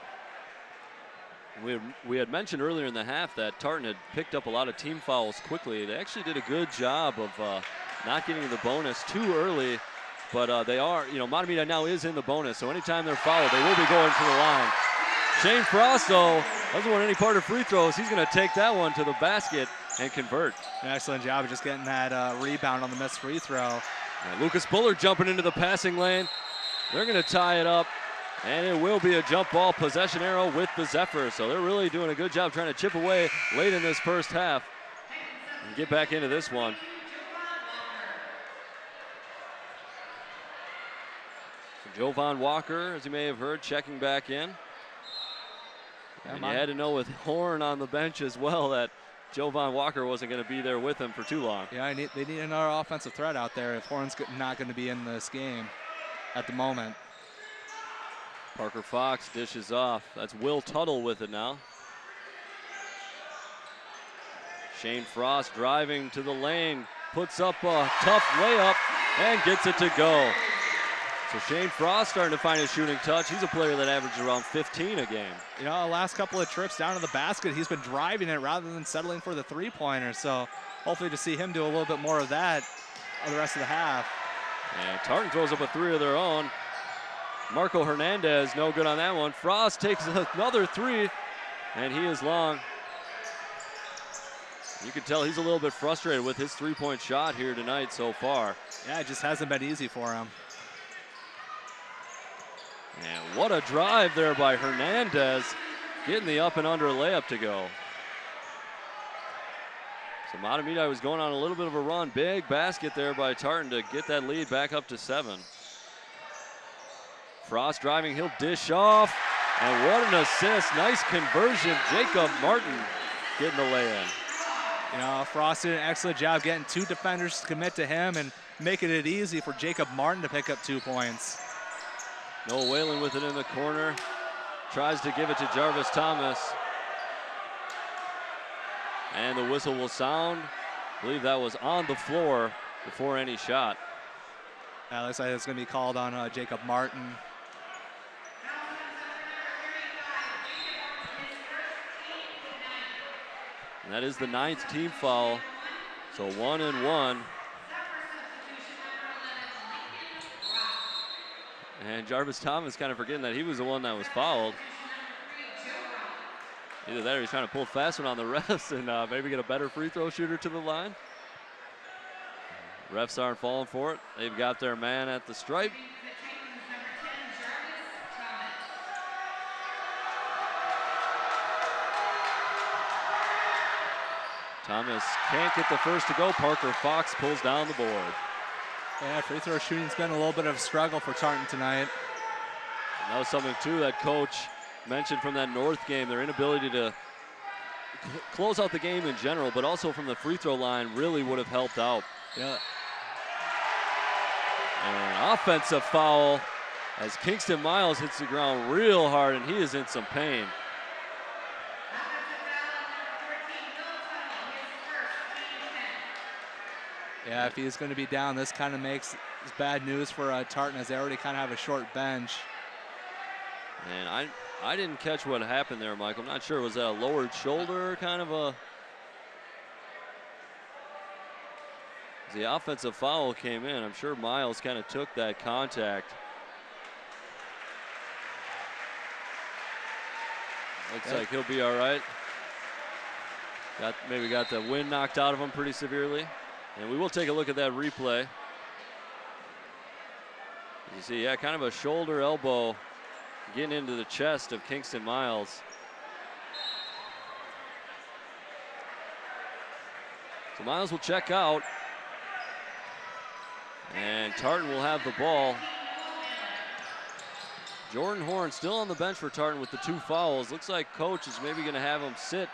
We had mentioned earlier in the half that Tartan had picked up a lot of team fouls quickly. They actually did a good job of not getting the bonus too early, but they are, Mahtomedi now is in the bonus, so anytime they're fouled, they will be going to the line. Shane Frost, though, doesn't want any part of free throws. He's going to take that one to the basket and convert. An excellent job of just getting that rebound on the missed free throw. And Lucas Bullard jumping into the passing lane. They're going to tie it up, and it will be a jump ball possession arrow with the Zephyr. So they're really doing a good job trying to chip away late in this first half and get back into this one. So Jovan Walker, as you may have heard, checking back in. And you had to know with Horn on the bench as well that Jovan Walker wasn't going to be there with him for too long. Yeah, they need another offensive threat out there if Horn's not going to be in this game at the moment. Parker Fox dishes off. That's Will Tuttle with it now. Shane Frost driving to the lane, puts up a tough layup and gets it to go. So Shane Frost starting to find his shooting touch. He's a player that averages around 15 a game. The last couple of trips down to the basket, he's been driving it rather than settling for the three-pointer. So hopefully to see him do a little bit more of that the rest of the half. And Tartan throws up a three of their own. Marco Hernandez, no good on that one. Frost takes another three, and he is long. You can tell he's a little bit frustrated with his three-point shot here tonight so far. Yeah, it just hasn't been easy for him. And what a drive there by Hernandez, getting the up and under layup to go. So Mahtomedi was going on a little bit of a run. Big basket there by Tartan to get that lead back up to 7. Frost driving, he'll dish off. And what an assist, nice conversion. Jacob Martin getting the lay-in. Frost did an excellent job getting 2 defenders to commit to him and making it easy for Jacob Martin to pick up 2 points. Noah Whalen with it in the corner. Tries to give it to Jarvis Thomas. And the whistle will sound. I believe that was on the floor before any shot. Looks like it's going to be called on Jacob Martin. And that is the 9th team foul. So 1 and 1. And Jarvis Thomas kind of forgetting that he was the one that was fouled. Either that or he's trying to pull fast one on the refs and maybe get a better free throw shooter to the line. Refs aren't falling for it. They've got their man at the stripe. Thomas can't get the first to go. Parker Fox pulls down the board. Yeah, free throw shooting's been a little bit of a struggle for Tartan tonight. And that was something, too, that coach mentioned from that North game, their inability to close out the game in general, but also from the free throw line really would have helped out. Yeah. And offensive foul as Kingston Miles hits the ground real hard, and he is in some pain. Yeah, if he's going to be down, this kind of makes bad news for Tartan as they already kind of have a short bench. And I didn't catch what happened there, Michael. I'm not sure. Was that a lowered shoulder kind of a... The offensive foul came in. I'm sure Miles kind of took that contact. Looks like he'll be all right. Maybe got the wind knocked out of him pretty severely. And we will take a look at that replay. You see, yeah, kind of a shoulder elbow getting into the chest of Kingston Miles. So Miles will check out. And Tartan will have the ball. Jordan Horn still on the bench for Tartan with the 2 fouls. Looks like coach is maybe going to have him sit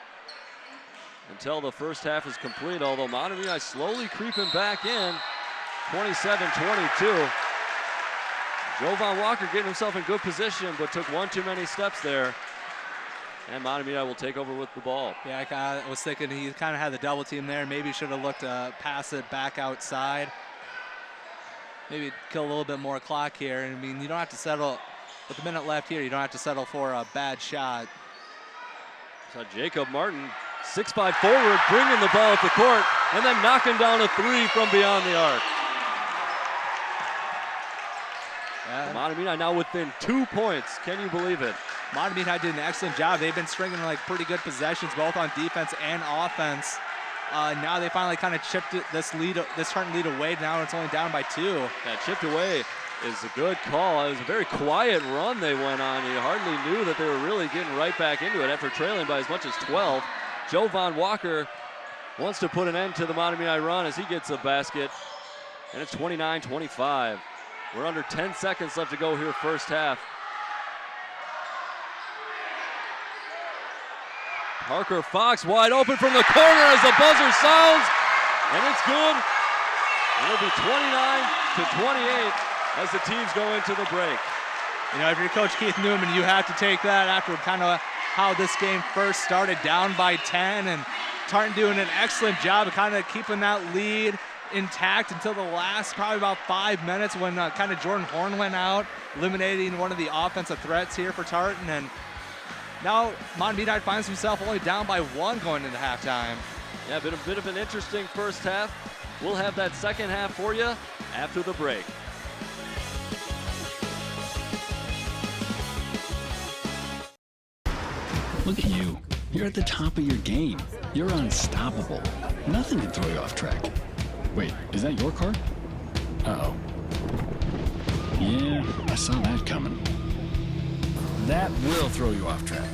until the first half is complete, although Mahtomedi slowly creeping back in. 27-22. Jovan Walker getting himself in good position, but took one too many steps there. And Mahtomedi will take over with the ball. Yeah, I kind of was thinking he kind of had the double team there. Maybe should have looked to pass it back outside. Maybe kill a little bit more clock here. I mean, you don't have to settle, with a minute left here, you don't have to settle for a bad shot. So Jacob Martin, 6'5" forward, bringing the ball up the court, and then knocking down a 3 from beyond the arc. Mahtomedi now within 2 points. Can you believe it? Mahtomedi did an excellent job. They've been stringing like pretty good possessions, both on defense and offense. Now they finally kind of chipped this Tartan lead away. Now it's only down by 2. That chipped away is a good call. It was a very quiet run they went on. You hardly knew that they were really getting right back into it after trailing by as much as 12. Jovan Walker wants to put an end to the Mahtomedi run as he gets a basket, and it's 29-25. We're under 10 seconds left to go here first half. Parker Fox wide open from the corner as the buzzer sounds, and it's good. And it'll be 29-28 as the teams go into the break. You know, if you're Coach Keith Newman, you have to take that after kind of how this game first started, down by 10, and Tartan doing an excellent job of kind of keeping that lead intact until the last probably about 5 minutes when kind of Jordan Horn went out, eliminating one of the offensive threats here for Tartan. And now Mahtomedi finds himself only down by 1 going into halftime. Yeah, a bit of an interesting first half. We'll have that second half for you after the break. Look at you. You're at the top of your game. You're unstoppable. Nothing can throw you off track. Wait, is that your car? Uh-oh. Yeah, I saw that coming. That will throw you off track.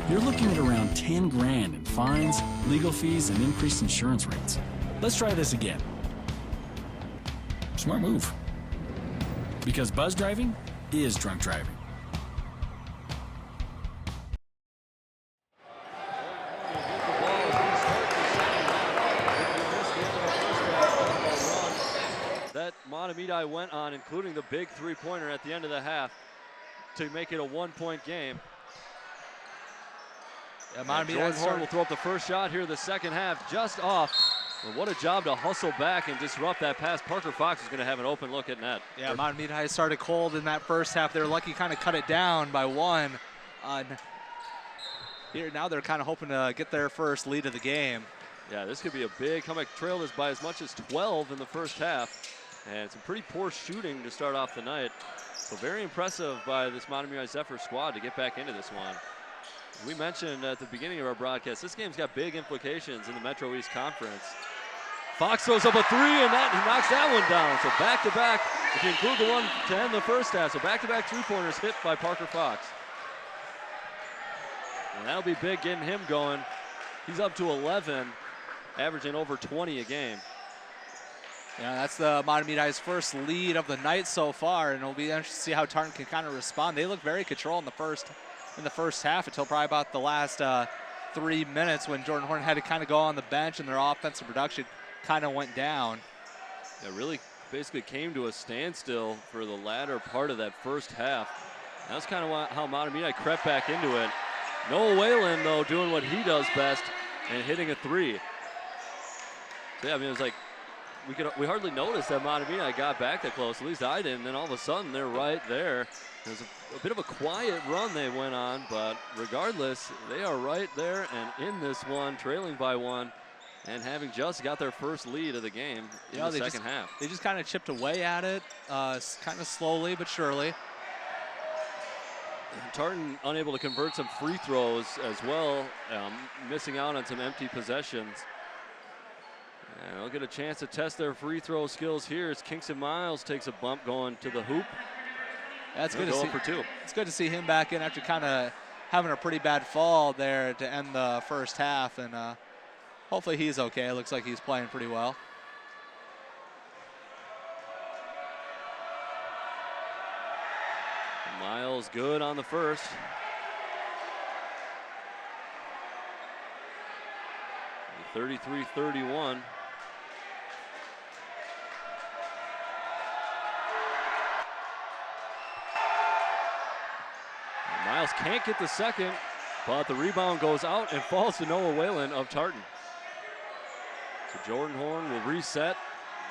You're looking at around 10 grand in fines, legal fees, and increased insurance rates. Let's try this again. Smart move. Because buzz driving is drunk driving. That Mahtomedi went on, including the big 3-pointer at the end of the half, to make it a 1-point game. Yeah, Jordan Horn will throw up the first shot here the second half, just off. Well, what a job to hustle back and disrupt that pass. Parker Fox is going to have an open look at net. Yeah, Mahtomedi started cold in that first half. They were lucky kind of cut it down by 1. Here now they're kind of hoping to get their first lead of the game. Yeah, this could be a big comeback. Trail this by as much as 12 in the first half. And some pretty poor shooting to start off the night. So very impressive by this Mahtomedi Zephyr squad to get back into this one. We mentioned at the beginning of our broadcast, this game's got big implications in the Metro East Conference. Fox throws up a 3, and he knocks that one down. So back-to-back, if you include the one to end the first half, so back-to-back 3-pointers hit by Parker Fox. And that'll be big getting him going. He's up to 11, averaging over 20 a game. Yeah, that's the Mahtomedi's first lead of the night so far, and it'll be interesting to see how Tartan can kind of respond. They look very controlled in the first half until probably about the last 3 minutes when Jordan Horn had to kind of go on the bench and their offensive production kind of went down. It really basically came to a standstill for the latter part of that first half. That's kind of how Mahtomedi crept back into it. Noah Whalen, though, doing what he does best and hitting a 3. So, yeah, I mean, it was like we hardly noticed that Mahtomedi got back that close. At least I didn't. And then all of a sudden, they're right there. There's a bit of a quiet run they went on, but regardless, they are right there and in this one, trailing by 1, and having just got their first lead of the game in the second half. They just kind of chipped away at it, kind of slowly but surely. Tartan unable to convert some free throws as well, missing out on some empty possessions. And they'll get a chance to test their free throw skills here as Kingston Miles takes a bump going to the hoop. That's good to see. For 2. It's good to see him back in after kind of having a pretty bad fall there to end the first half. And Hopefully he's okay. It looks like he's playing pretty well. Miles good on the first. And 33-31. Miles can't get the second, but the rebound goes out and falls to Noah Whalen of Tartan. So Jordan Horn will reset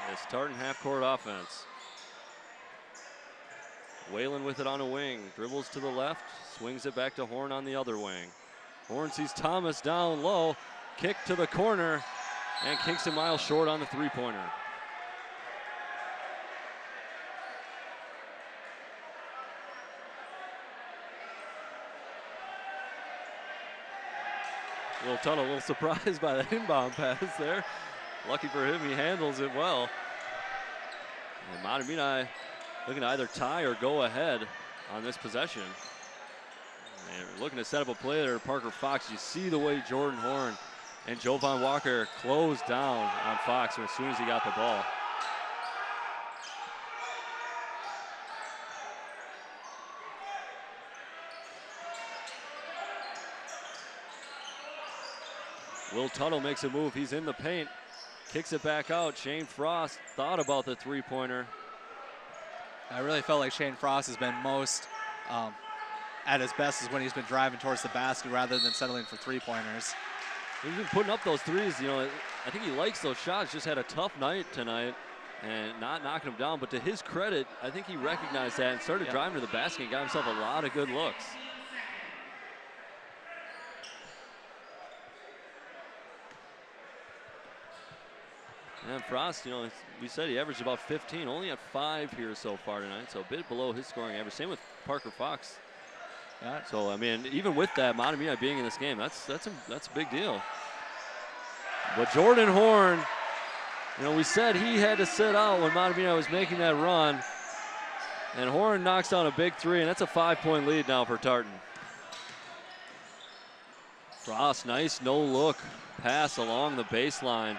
this Tartan half-court offense. Whalen with it on a wing, dribbles to the left, swings it back to Horn on the other wing. Horn sees Thomas down low, kick to the corner, and Kingston Miles short on the three-pointer. Will Tuttle a little surprised by that inbound pass there. Lucky for him, he handles it well. And Mahtomedi looking to either tie or go ahead on this possession. And we're looking to set up a play there to Parker Fox. You see the way Jordan Horn and Jovan Walker closed down on Fox as soon as he got the ball. Will Tuttle makes a move. He's in the paint. Kicks it back out. Shane Frost thought about the three-pointer. I really felt like Shane Frost has been most at his best is when he's been driving towards the basket rather than settling for three-pointers. He's been putting up those threes. You know, I think he likes those shots. Just had a tough night tonight and not knocking them down. But to his credit, I think he recognized that and started driving to the basket and got himself a lot of good looks. And Frost, you know, we said he averaged about 15, only at 5 here so far tonight, so a bit below his scoring average. Same with Parker Fox. Yeah. So I mean, even with that, Mahtomedi being in this game, that's a big deal. But Jordan Horn, you know, we said he had to sit out when Mahtomedi was making that run, and Horn knocks down a big three, and that's a 5-point lead now for Tartan. Frost, nice no-look pass along the baseline.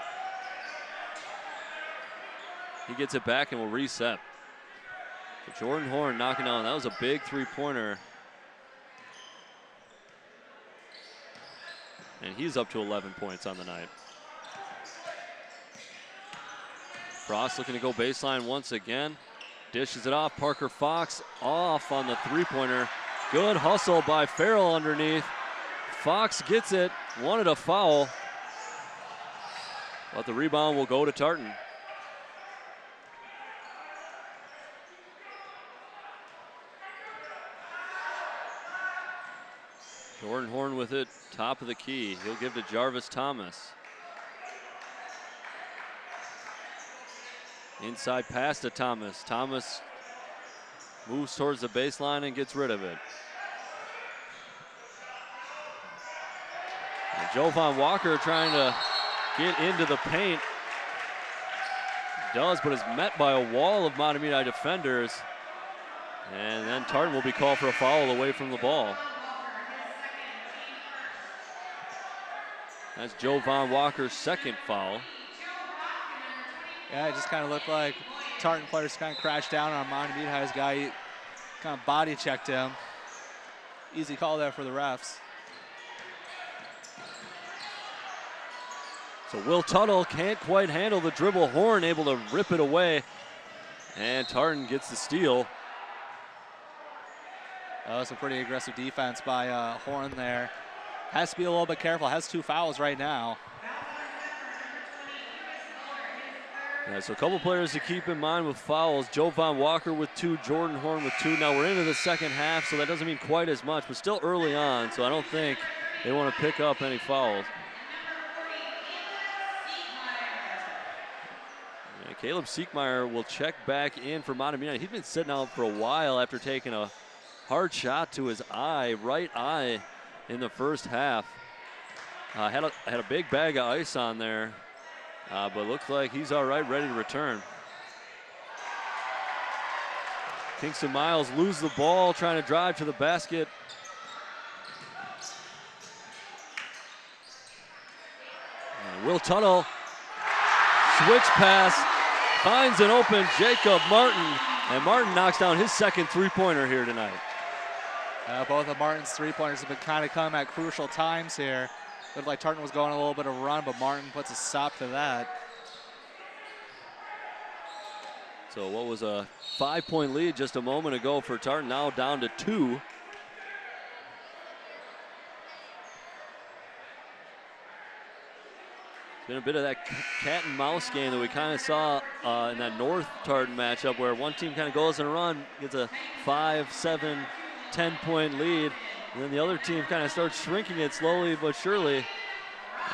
He gets it back and will reset. So Jordan Horn knocking down, that was a big three-pointer. And he's up to 11 points on the night. Frost looking to go baseline once again. Dishes it off, Parker Fox off on the three-pointer. Good hustle by Farrell underneath. Fox gets it, wanted a foul. But the rebound will go to Tartan. Jordan Horn with it, top of the key. He'll give to Jarvis Thomas. Inside pass to Thomas. Thomas moves towards the baseline and gets rid of it. And Jovan Walker trying to get into the paint. Does, but is met by a wall of Mahtomedi defenders. And then Tartan will be called for a foul away from the ball. That's Jovan Walker's second foul. Yeah, it just kind of looked like Tartan players kind of crashed down on Mahtomedi's guy. He kind of body checked him. Easy call there for the refs. So Will Tuttle can't quite handle the dribble. Horn able to rip it away. And Tartan gets the steal. That was a pretty aggressive defense by Horn there. Has to be a little bit careful. Has 2 fouls right now. Yeah, so a couple players to keep in mind with fouls. Jovan Walker with 2, Jordan Horn with 2. Now we're into the second half, so that doesn't mean quite as much, but still early on, so I don't think they want to pick up any fouls. Yeah, Caleb Siekmeyer will check back in for Mahtomedi. He's been sitting out for a while after taking a hard shot to his eye, right eye, in the first half. Had a big bag of ice on there, but looks like he's all right, ready to return. Kingston Miles lose the ball, trying to drive to the basket. Will Tuttle, switch pass, finds an open Jacob Martin, and Martin knocks down his second three-pointer here tonight. Both of Martin's three-pointers have been kind of coming at crucial times here. Looked like Tartan was going a little bit of a run, but Martin puts a stop to that. So what was a 5-point lead just a moment ago for Tartan, now down to 2. It's been a bit of that cat and mouse game that we kind of saw in that North Tartan matchup, where one team kind of goes on a run, gets a 5, 7, 10-point lead, and then the other team kind of starts shrinking it slowly but surely.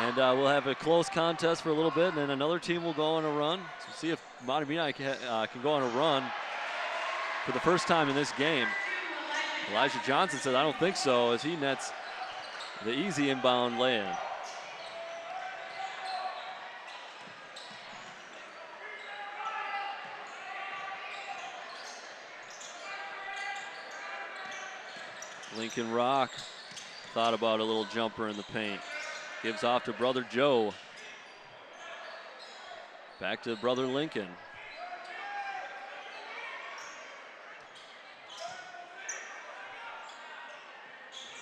And we'll have a close contest for a little bit, and then another team will go on a run. So see if Mahtomedi can go on a run for the first time in this game. Elijah Johnson says, I don't think so, as he nets the easy inbound lay-in. Lincoln Rock thought about a little jumper in the paint. Gives off to brother Joe. Back to brother Lincoln.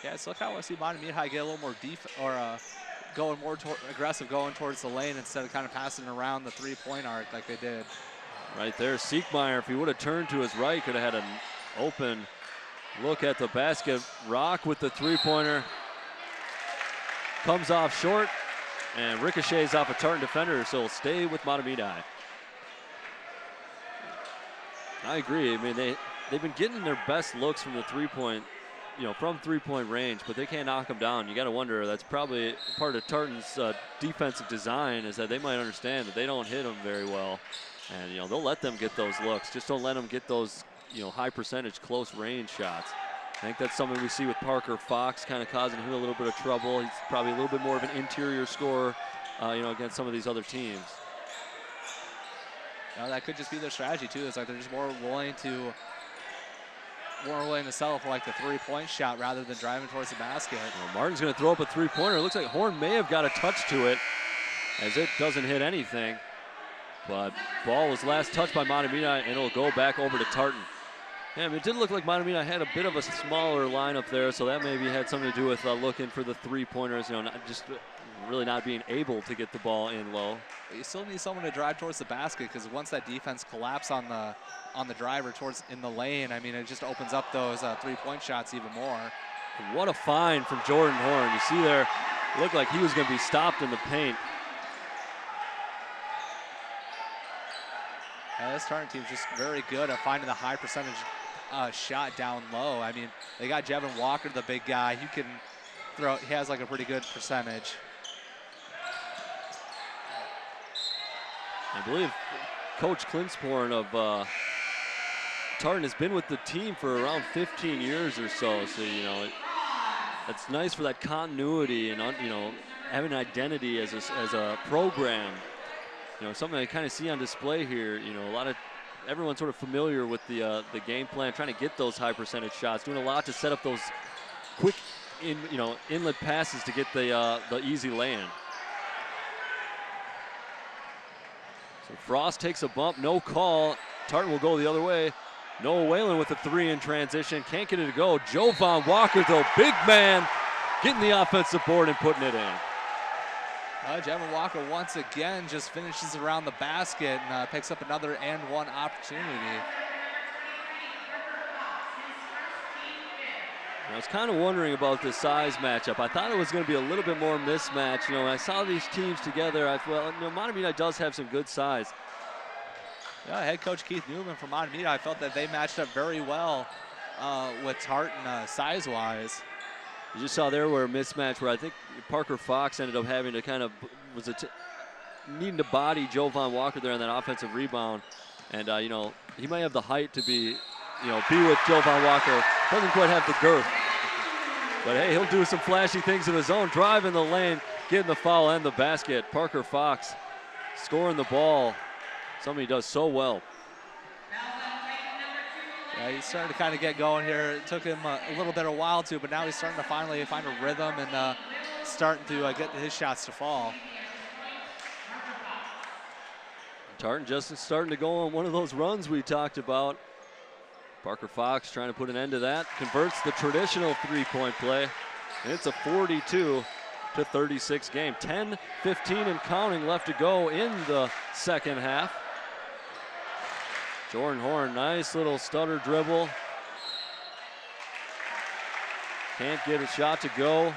Yeah, so look how I see Mahtomedi get a little more going more aggressive, going towards the lane instead of kind of passing around the three-point arc like they did. Right there, Siegmeyer, if he would have turned to his right, could have had an open look at the basket. Rock with the three-pointer. Comes off short and ricochets off a Tartan defender, so it'll stay with Mahtomedi. I agree. I mean, they've been getting their best looks from the three-point, from three-point range, but they can't knock them down. You got to wonder, that's probably part of Tartan's defensive design, is that they might understand that they don't hit them very well. And, they'll let them get those looks. Just don't let them get those, high percentage close range shots. I think that's something we see with Parker Fox, kind of causing him a little bit of trouble. He's probably a little bit more of an interior scorer, against some of these other teams. That could just be their strategy too. It's like they're just more willing to settle for like the three-point shot rather than driving towards the basket. Well, Martin's going to throw up a three-pointer. It looks like Horn may have got a touch to it, as it doesn't hit anything. But ball was last touched by Mahtomedi, and it'll go back over to Tartan. Yeah, I mean, it did look like Mahtomedi had a bit of a smaller lineup there, so that maybe had something to do with looking for the three-pointers, really not being able to get the ball in low. But you still need someone to drive towards the basket, because once that defense collapses on the driver towards in the lane, I mean, it just opens up those three-point shots even more. What a find from Jordan Horn. You see there, it looked like he was going to be stopped in the paint. This Tartan team is just very good at finding the high percentage shot down low. I mean, they got Jevin Walker, the big guy. He can throw. He has like a pretty good percentage. I believe Coach Klinsporn of Tartan has been with the team for around 15 years or so. So it's nice for that continuity and having an identity as a program. Something I kind of see on display here. Everyone's sort of familiar with the game plan, trying to get those high percentage shots, doing a lot to set up those quick inlet passes to get the easy lay-in. So Frost takes a bump, no call. Tartan will go the other way. Noah Whalen with a three in transition, can't get it to go. Jovan Walker, though, big man, getting the offensive board and putting it in. Jevin Walker once again just finishes around the basket and picks up another and one opportunity. I was kind of wondering about this size matchup. I thought it was going to be a little bit more mismatch. When I saw these teams together, Mahtomedi does have some good size. Yeah, head coach Keith Newman from Mahtomedi, I felt that they matched up very well with Tartan size-wise. You just saw there where a mismatch where I think Parker Fox ended up having to kind of needing to body Jovan Walker there on that offensive rebound, and he might have the height to be with Jovan Walker. Doesn't quite have the girth, but hey, he'll do some flashy things of his own. Drive in the lane, getting the foul and the basket. Parker Fox scoring the ball. Something he does so well. Yeah, he's starting to kind of get going here. It took him a little bit of a while to, but now he's starting to finally find a rhythm and starting to get his shots to fall. Tartan just starting to go on one of those runs we talked about. Parker Fox trying to put an end to that. Converts the traditional three-point play. And it's a 42-36 game. 10-15 and counting left to go in the second half. Jordan Horn, nice little stutter dribble. Can't get a shot to go.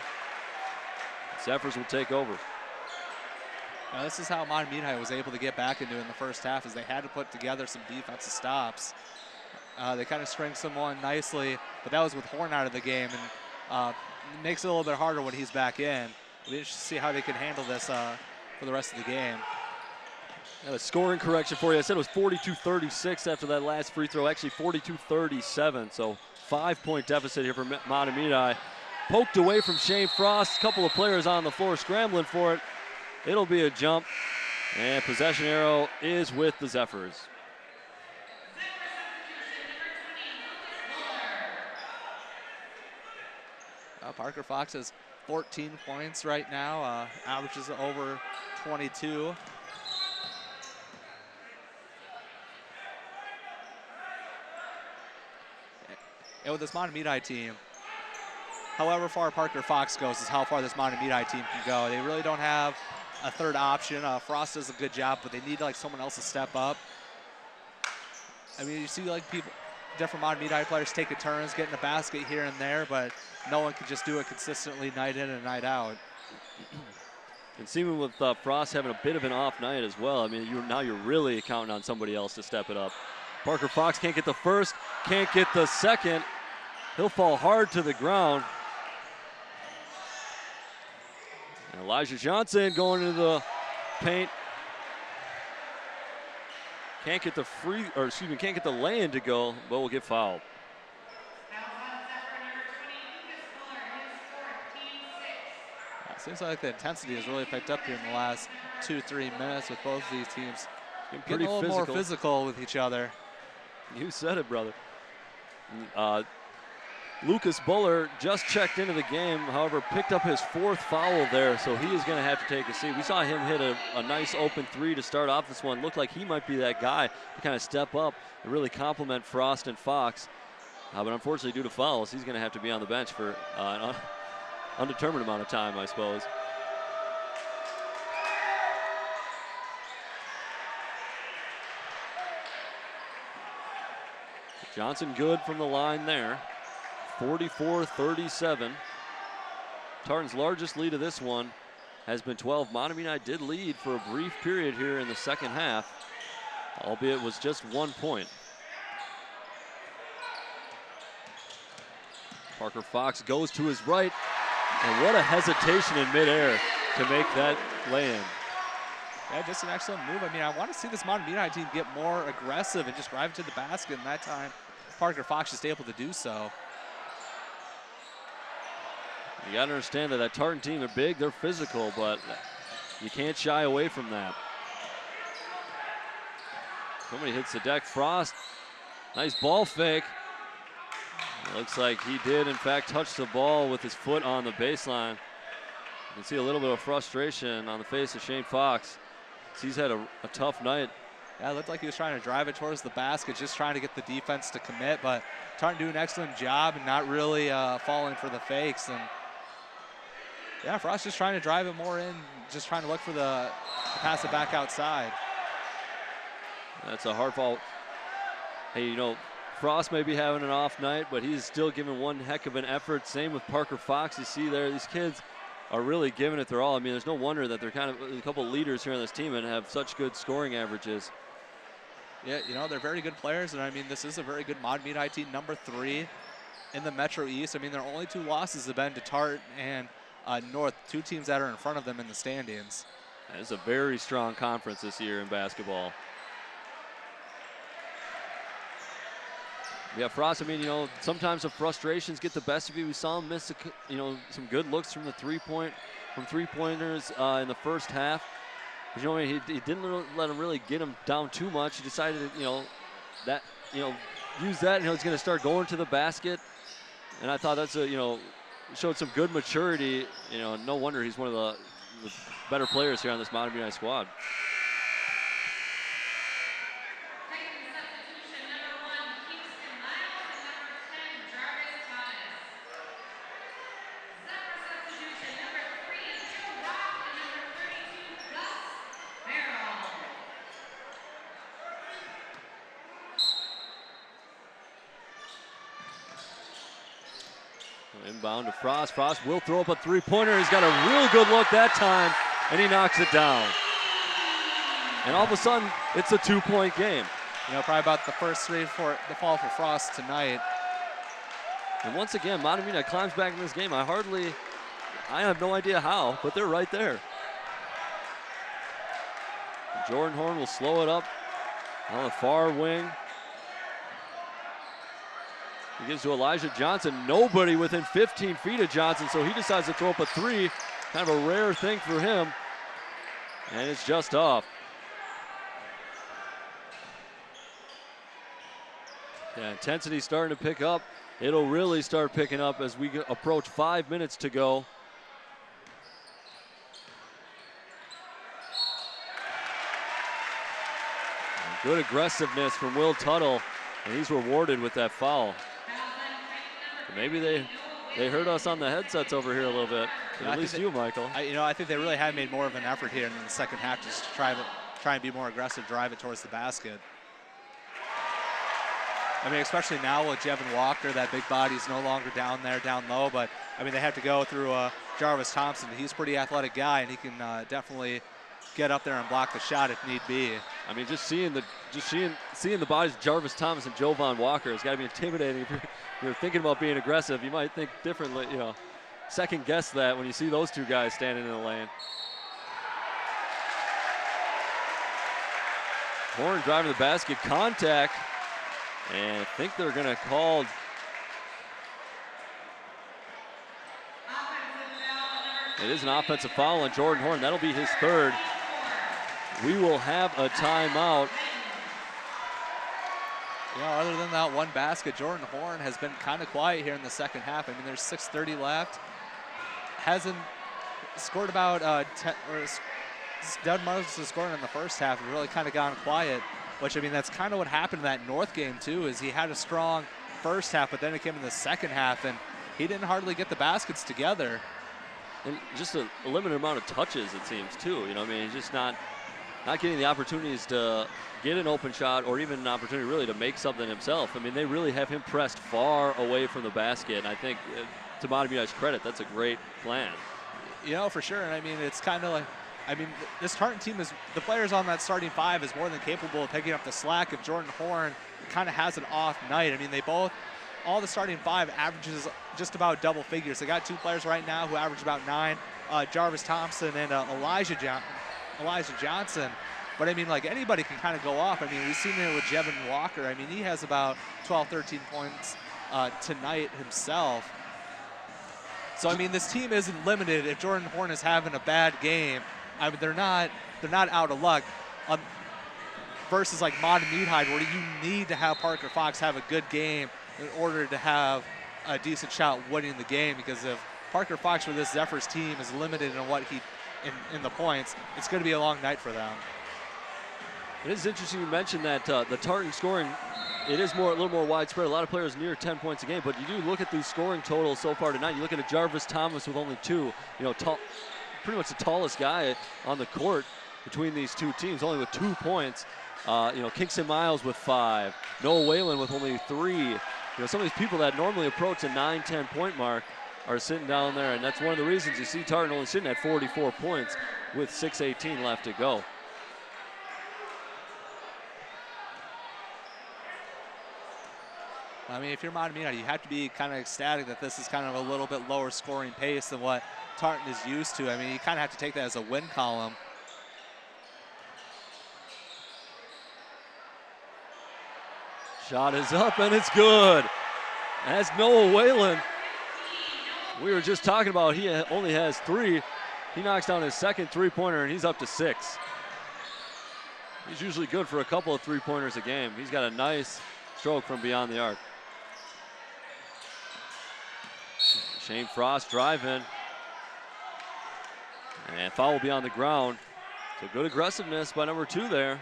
Zephyrs will take over. Now this is how Mahtomedi was able to get back into it in the first half, is they had to put together some defensive stops. They kind of string someone nicely, but that was with Horn out of the game, and it makes it a little bit harder when he's back in. We'll be interested to see how they can handle this for the rest of the game. A scoring correction for you. I said it was 42-36 after that last free throw. Actually 42-37, so 5-point deficit here for Mahtomedi. Poked away from Shane Frost. A couple of players on the floor scrambling for it. It'll be a jump, and possession arrow is with the Zephyrs. Parker Fox has 14 points right now, averages over 22. And with this Mahtomedi team, however far Parker Fox goes is how far this Mahtomedi team can go. They really don't have a third option. Frost does a good job, but they need like someone else to step up. I mean, you see like different Mahtomedi players taking turns, getting a basket here and there, but no one can just do it consistently night in and night out. And seeming with Frost having a bit of an off night as well, I mean, now you're really counting on somebody else to step it up. Parker Fox can't get the first, can't get the second. He'll fall hard to the ground. And Elijah Johnson going into the paint. Can't get the can't get the lay-in to go, but will get fouled. Seems like the intensity has really picked up here in the last 2-3 minutes with both of these teams. Getting a little more physical with each other. You said it, brother. Lucas Buller just checked into the game, however, picked up his 4th foul there, so he is going to have to take a seat. We saw him hit a nice open 3 to start off this one. Looked like he might be that guy to kind of step up and really complement Frost and Fox. But unfortunately, due to fouls, he's going to have to be on the bench for an undetermined amount of time, I suppose. Johnson good from the line there. 44-37. Tartan's largest lead of this one has been 12. Mahtomedi did lead for a brief period here in the second half, albeit was just 1 point. Parker Fox goes to his right, and what a hesitation in midair to make that lay-in. Yeah, just an excellent move. I mean, I want to see this Mahtomedi team get more aggressive and just drive to the basket, and that time Parker Fox just able to do so. You got to understand that Tartan team, they're big, they're physical, but you can't shy away from that. Somebody hits the deck. Frost, nice ball fake. It looks like he did, in fact, touch the ball with his foot on the baseline. You can see a little bit of frustration on the face of Shane Fox. He's had a tough night. Yeah, it looked like he was trying to drive it towards the basket, just trying to get the defense to commit, but Tartan doing an excellent job and not really falling for the fakes. And yeah, Frost just trying to drive it more in, just trying to look for to pass it back outside. That's a hard fall. Hey, you know, Frost may be having an off night, but he's still giving one heck of an effort. Same with Parker Fox. You see there, these kids are really giving it their all. I mean, there's no wonder that they're kind of a couple leaders here on this team and have such good scoring averages. Yeah, you know, they're very good players, and I mean, this is a very good Mahtomedi team, number 3 in the Metro East. I mean, their only 2 losses have been to Tartan and North, 2 teams that are in front of them in the standings. It's a very strong conference this year in basketball. Yeah, Frost, I mean, you know, sometimes the frustrations get the best of you. We saw him miss, some good looks from three-pointers in the first half. But, you know, he didn't let him really get him down too much. He decided to, use that, he's going to start going to the basket. And I thought that's showed some good maturity. You know, no wonder he's one of the better players here on this Mahtomedi squad. Inbound to Frost. Frost will throw up a three-pointer. He's got a real good look that time, and he knocks it down. And all of a sudden, it's a 2-point game. You know, probably about the first three for the fall for Frost tonight. And once again, Mahtomedi climbs back in this game. I have no idea how, but they're right there. Jordan Horn will slow it up on the far wing. He gives to Elijah Johnson. Nobody within 15 feet of Johnson, so he decides to throw up a three. Kind of a rare thing for him. And it's just off. Yeah, intensity starting to pick up. It'll really start picking up as we approach 5 minutes to go. Good aggressiveness from Will Tuttle, and he's rewarded with that foul. Maybe they heard us on the headsets over here a little bit. Yeah, at least you, Michael. I think they really have made more of an effort here in the second half just to try and be more aggressive, drive it towards the basket. I mean, especially now with Jevin Walker, that big body's no longer down there, down low. But I mean, they have to go through Jarvis Thompson. He's a pretty athletic guy, and he can definitely get up there and block the shot if need be. I mean, just seeing the bodies of Jarvis Thomas and Jovan Walker has got to be intimidating. If you're thinking about being aggressive, you might think differently. You know, second guess that when you see those two guys standing in the lane. Horn driving the basket, contact. And I think they're going to call. It is an offensive foul on Jordan Horn. That'll be his third. We will have a timeout. You know, other than that one basket, Jordan Horn has been kind of quiet here in the second half. I mean, there's 6:30 left. Hasn't scored about 10, or done most of scoring in the first half. Really kind of gone quiet. Which, I mean, that's kind of what happened in that North game, too, is he had a strong first half, but then it came in the second half, and he didn't hardly get the baskets together. And just a limited amount of touches, it seems, too. You know, I mean, he's just not getting the opportunities to get an open shot or even an opportunity, really, to make something himself. I mean, they really have him pressed far away from the basket, and I think, to Mahtomedi's credit, that's a great plan. You know, for sure, and I mean, it's kind of like, I mean, this Tartan team is, the players on that starting five is more than capable of picking up the slack if Jordan Horn kind of has an off night. I mean, all the starting five averages just about double figures. They got two players right now who average about 9, Jarvis Thompson and Elijah Johnson. But I mean, like, anybody can kind of go off. I mean, we've seen it with Jevin Walker. I mean, he has about 12, 13 points tonight himself. So I mean, this team isn't limited if Jordan Horn is having a bad game. I mean, they're not out of luck. Versus like Mahtomedi, where you need to have Parker Fox have a good game in order to have a decent shot winning the game. Because if Parker Fox for this Zephyrs team is limited in what in the points, it's going to be a long night for them. It is interesting you mentioned that the Tartan scoring, it is a little more widespread. A lot of players near 10 points a game, but you do look at these scoring totals so far tonight. You look at a Jarvis Thomas with only 2. You know, pretty much the tallest guy on the court between these two teams, only with 2 points. You know, Kingston Miles with 5. Noah Whalen with only 3. You know, some of these people that normally approach a 9-10 point mark are sitting down there, and that's one of the reasons you see Tartan only sitting at 44 points with 6:18 left to go. I mean, if you're Mahtomedi, you have to be kind of ecstatic that this is kind of a little bit lower scoring pace than what Tartan is used to. I mean, you kind of have to take that as a win column. Shot is up and it's good. That's Noah Whalen. We were just talking about he only has 3. He knocks down his second three-pointer and he's up to 6. He's usually good for a couple of three-pointers a game. He's got a nice stroke from beyond the arc. Shane Frost driving. And foul will be on the ground. So good aggressiveness by number 2 there.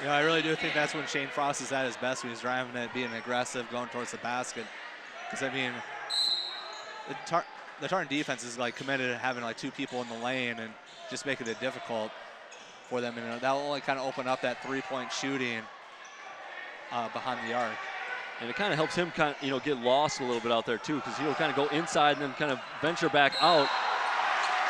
You know, I really do think that's when Shane Frost is at his best, when he's driving it, being aggressive, going towards the basket. Because, I mean, the Tartan defense is, like, committed to having, like, 2 people in the lane and just making it difficult for them. And that will only kind of open up that three-point shooting behind the arc. And it kind of helps him get lost a little bit out there too, because he'll kind of go inside and then kind of venture back out.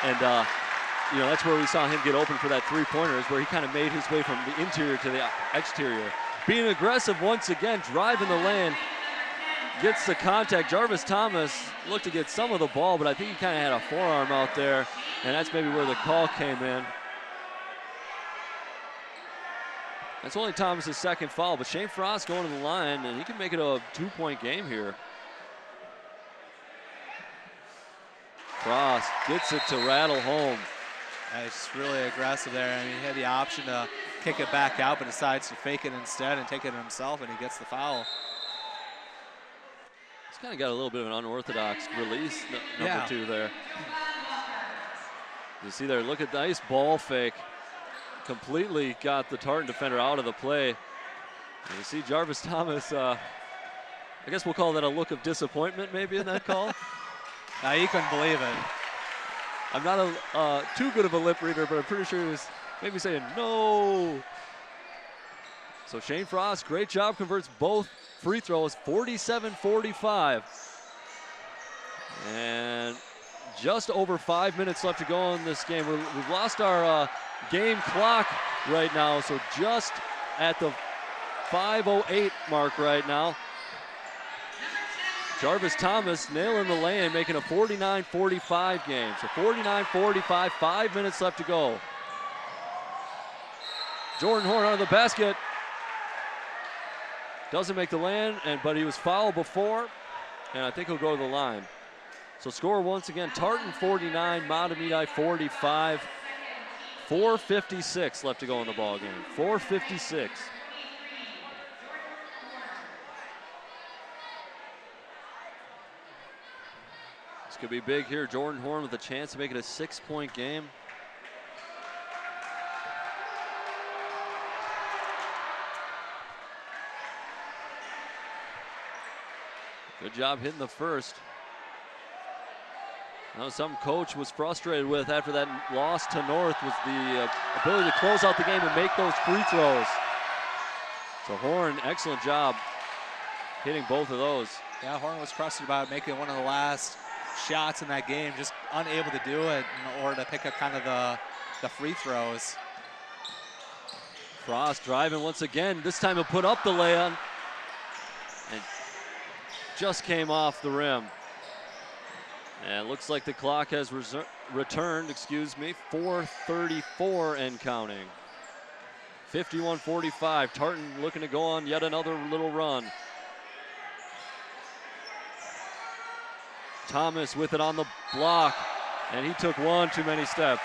And that's where we saw him get open for that three-pointer, is where he kind of made his way from the interior to the exterior. Being aggressive once again, driving the lane, gets the contact. Jarvis Thomas looked to get some of the ball, but I think he kind of had a forearm out there, and that's maybe where the call came in. That's only Thomas's second foul, but Shane Frost going to the line, and he can make it a 2-point game here. Frost gets it to rattle home. Yeah, he's really aggressive there. I mean, he had the option to kick it back out, but decides to fake it instead and take it himself, and he gets the foul. He's kind of got a little bit of an unorthodox release, number 2 there. You see there, look at the nice ball fake. Completely got the Tartan defender out of the play. And you see Jarvis Thomas, I guess we'll call that a look of disappointment maybe in that call. You couldn't believe it. I'm not too good of a lip reader, but I'm pretty sure he was maybe saying no. So Shane Frost, great job, converts both free throws, 47-45. And just over 5 minutes left to go in this game. We've lost our game clock right now, so just at the 5:08 mark right now. Jarvis Thomas nailing the lay-in, making a 49-45 game. So 49-45, 5 minutes left to go. Jordan Horn out of the basket. Doesn't make the lay-in, but he was fouled before, and I think he'll go to the line. So score once again, Tartan 49, Mahtomedi 45. 4:56 left to go in the ball game. 4:56. This could be big here. Jordan Horn with a chance to make it a 6-point game. Good job hitting the first. That was something Coach was frustrated with after that loss to North, was the ability to close out the game and make those free throws. So Horn, excellent job hitting both of those. Yeah, Horn was frustrated about making one of the last shots in that game, just unable to do it in order to pick up kind of the free throws. Frost driving once again. This time he'll put up the lay-in. And just came off the rim. And it looks like the clock has returned, 4:34 and counting. 51-45, Tartan looking to go on yet another little run. Thomas with it on the block, and he took one too many steps.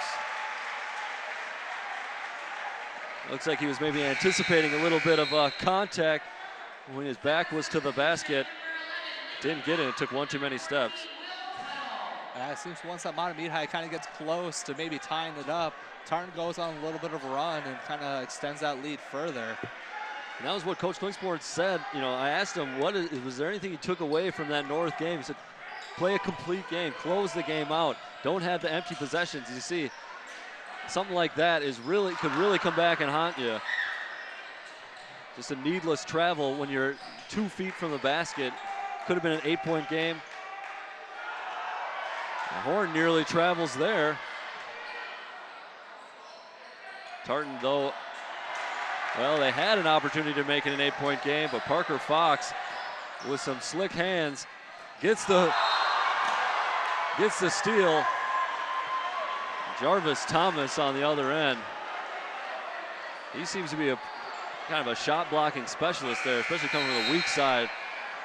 Looks like he was maybe anticipating a little bit of contact when his back was to the basket. Didn't get it, it took one too many steps. It seems once that Mahtomedi kind of gets close to maybe tying it up, Tartan goes on a little bit of a run and kind of extends that lead further. And that was what Coach Klingsborn said. You know, I asked him, was there anything he took away from that North game? He said, play a complete game, close the game out, don't have the empty possessions. You see, something like that could really come back and haunt you. Just a needless travel when you're 2 feet from the basket. Could have been an 8-point game. Horn nearly travels there. Tartan, though, well, they had an opportunity to make it an 8-point game, but Parker Fox, with some slick hands, gets the steal. Jarvis Thomas on the other end. He seems to be a kind of a shot blocking specialist there, especially coming from the weak side.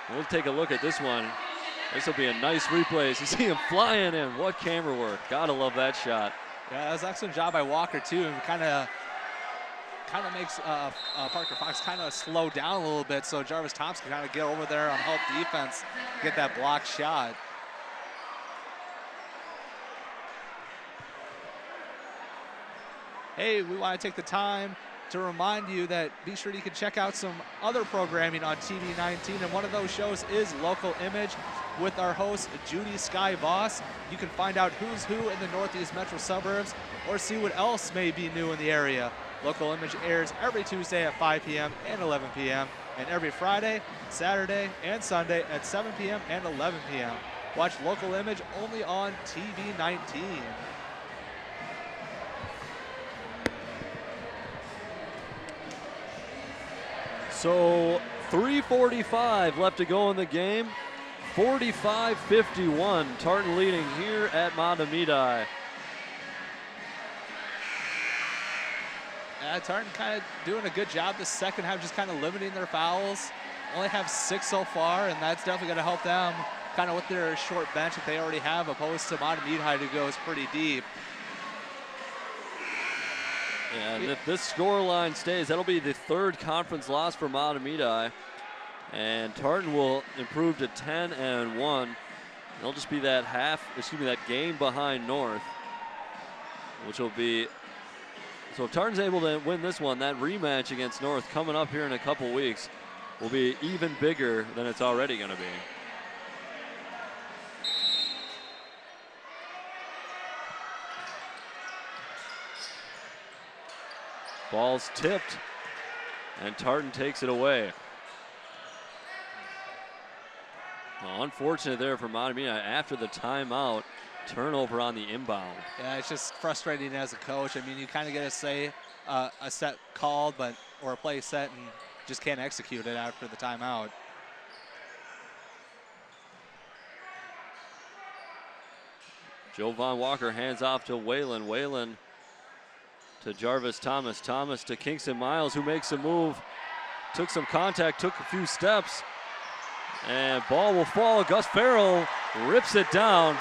We'll take a look at this one. This will be a nice replay. You see him flying in. What camera work. Gotta love that shot. Yeah, that was an excellent job by Walker, too. And kind of makes Parker Fox kind of slow down a little bit so Jarvis Thomas can kind of get over there on help defense, get that block shot. Hey, we want to take the time to remind you that be sure you can check out some other programming on TV 19, and one of those shows is Local Image with our host Judy Sky Voss. You can find out who's who in the Northeast Metro suburbs or see what else may be new in the area. Local Image airs every Tuesday at 5 p.m. and 11 p.m. and every Friday, Saturday, and Sunday at 7 p.m. and 11 p.m. Watch Local Image only on TV 19. So 3:45 left to go in the game. 45-51, Tartan leading here at Mahtomedi. Tartan kind of doing a good job this second half, just kind of limiting their fouls. Only have 6 so far, and that's definitely going to help them kind of with their short bench that they already have, opposed to Mahtomedi, who goes pretty deep. And if this scoreline stays, that'll be the 3rd conference loss for Mahtomedi. And Tartan will improve to 10-1. They'll just be that that game behind North, which will be, so if Tartan's able to win this one, that rematch against North coming up here in a couple weeks will be even bigger than it's already going to be. Ball's tipped, and Tartan takes it away. Well, unfortunate there for Mahtomedi after the timeout, turnover on the inbound. Yeah, it's just frustrating as a coach. I mean, you kind of get to say a set called, or a play set, and just can't execute it after the timeout. Jovan Walker hands off to Whalen. Whalen to Jarvis Thomas. Thomas to Kingston Miles, who makes a move. Took some contact, took a few steps. And ball will fall. Gus Farrell rips it down.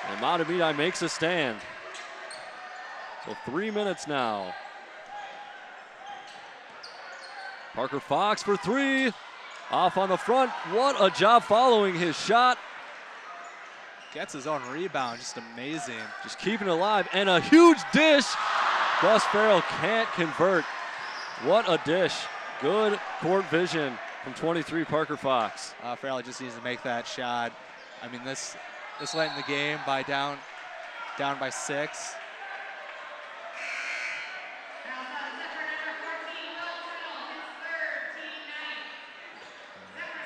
And Mahtomedi makes a stand. So 3 minutes now. Parker Fox for 3. Off on the front. What a job following his shot. Gets his own rebound, just amazing. Just keeping it alive, and a huge dish. Gus Farrell can't convert. What a dish. Good court vision from 23 Parker Fox. Farrell just needs to make that shot. I mean, this late in the game by down by 6.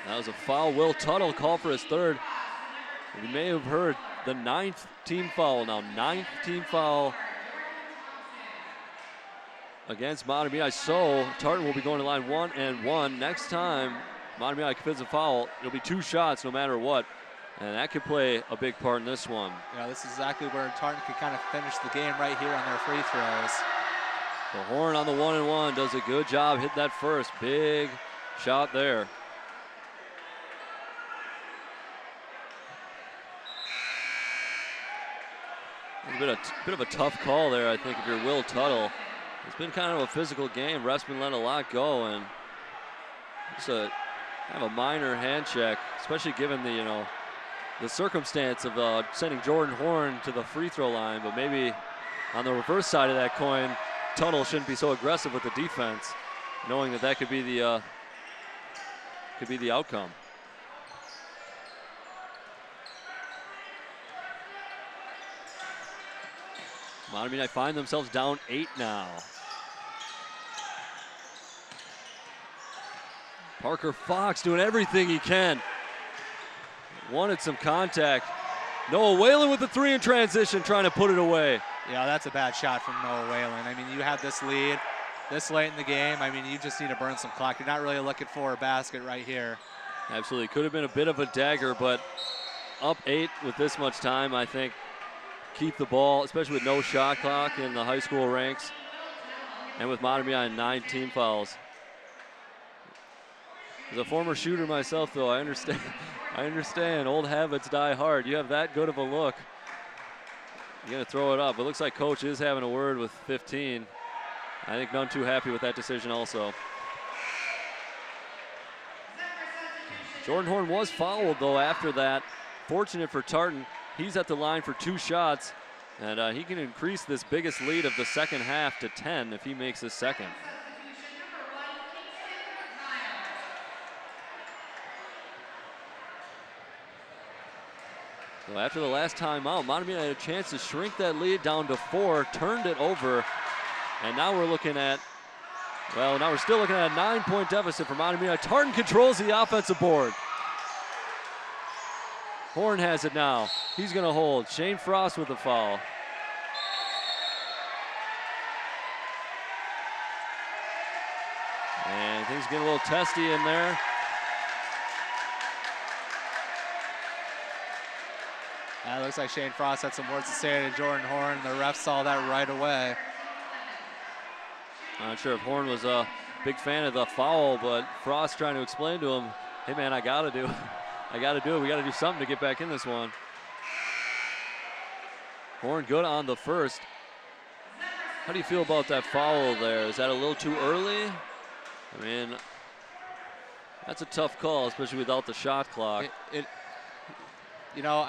That was a foul. Will Tuttle called for his 3rd. You may have heard the 9th team foul now. 9th team foul against Mahtomedi. So Tartan will be going to line 1-1. Next time Mahtomedi commits a foul, it'll be 2 shots no matter what. And that could play a big part in this one. Yeah, this is exactly where Tartan can kind of finish the game right here on their free throws. The Horn on the 1-1 does a good job. Hit that first. Big shot there. A bit of a tough call there, I think, if you're Will Tuttle. It's been kind of a physical game. Restman let a lot go, and just kind of a minor hand check, especially given the circumstance of sending Jordan Horn to the free throw line. But maybe on the reverse side of that coin, Tuttle shouldn't be so aggressive with the defense, knowing that could be the outcome. Mahtomedi find themselves down 8 now. Parker Fox doing everything he can. Wanted some contact. Noah Whalen with the 3 in transition, trying to put it away. Yeah, that's a bad shot from Noah Whalen. I mean, you have this lead this late in the game. I mean, you just need to burn some clock. You're not really looking for a basket right here. Absolutely. Could have been a bit of a dagger, but up 8 with this much time, I think. Keep the ball, especially with no shot clock in the high school ranks, and with Mahtomedi on 9 team fouls. As a former shooter myself, though, I understand. I understand. Old habits die hard. You have that good of a look, you're gonna throw it up. It looks like Coach is having a word with 15. I think none too happy with that decision also. Jordan Horn was fouled, though, after that. Fortunate for Tartan. He's at the line for 2 shots, and he can increase this biggest lead of the second half to 10 if he makes his second. So after the last timeout, Mahtomedi had a chance to shrink that lead down to 4, turned it over, and now we're looking at Well, now we're still looking at a 9-point deficit for Mahtomedi. Tartan controls the offensive board. Horn has it now. He's going to hold. Shane Frost with the foul. And things get a little testy in there. It looks like Shane Frost had some words to say to Jordan Horn. The ref saw that right away. I'm not sure if Horn was a big fan of the foul, but Frost trying to explain to him, hey man, I gotta do it. We gotta do something to get back in this one. Horn good on the first. How do you feel about that foul there? Is that a little too early? I mean, that's a tough call, especially without the shot clock. You know,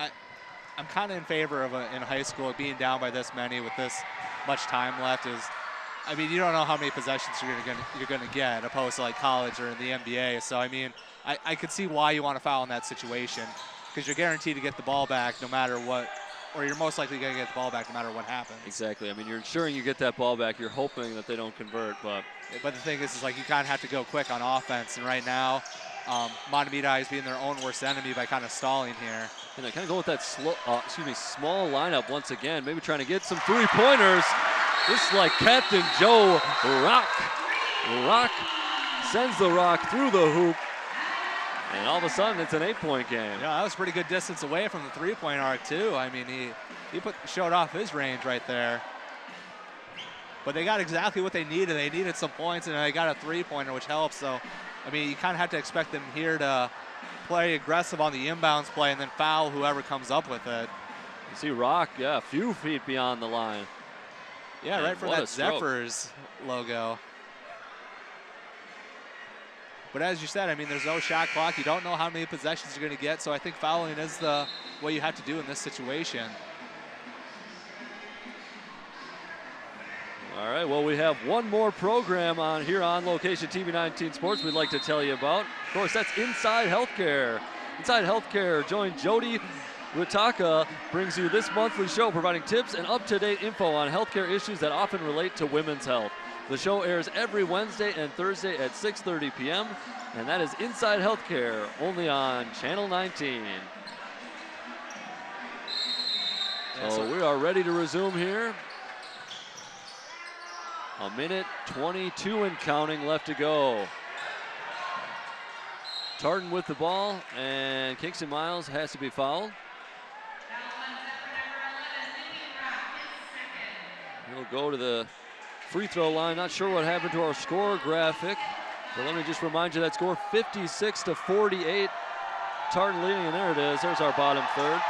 I'm kind of in favor of in high school being down by this many with this much time left. I mean, you don't know how many possessions you're gonna get, opposed to like college or in the NBA. So I mean, I could see why you want to foul in that situation, because you're guaranteed to get the ball back no matter what, or you're most likely going to get the ball back no matter what happens. Exactly. I mean, you're ensuring you get that ball back. You're hoping that they don't convert, but the thing is like you kind of have to go quick on offense, and right now, Mahtomedi is being their own worst enemy by kind of stalling here. And they kind of go with that small lineup once again, maybe trying to get some three-pointers. This is like Captain Joe Rock. Rock sends the rock through the hoop, and all of a sudden it's an 8-point game. Yeah, that was pretty good distance away from the three-point arc too. I mean, he showed off his range right there. But they got exactly what they needed. They needed some points, and they got a three-pointer, which helps. So, I mean, you kind of have to expect them here to play aggressive on the inbounds play and then foul whoever comes up with it. You see Rock, yeah, a few feet beyond the line. Yeah, right for that Zephyrs logo. But as you said, I mean, there's no shot clock. You don't know how many possessions you're going to get, so I think fouling is what you have to do in this situation. All right, well, we have one more program on here on Location TV 19 Sports we'd like to tell you about. Of course, that's Inside Healthcare. Inside Healthcare, join Jody Ritaka, brings you this monthly show providing tips and up-to-date info on healthcare issues that often relate to women's health. The show airs every Wednesday and Thursday at 6:30 p.m., and that is Inside Healthcare, only on Channel 19. So we are ready to resume here. A minute 22 and counting left to go. Tartan with the ball, and Kingston Miles has to be fouled. He'll go to the free throw line. Not sure what happened to our score graphic, but let me just remind you that score 56-48. Tartan leading, and there it is. There's our bottom third.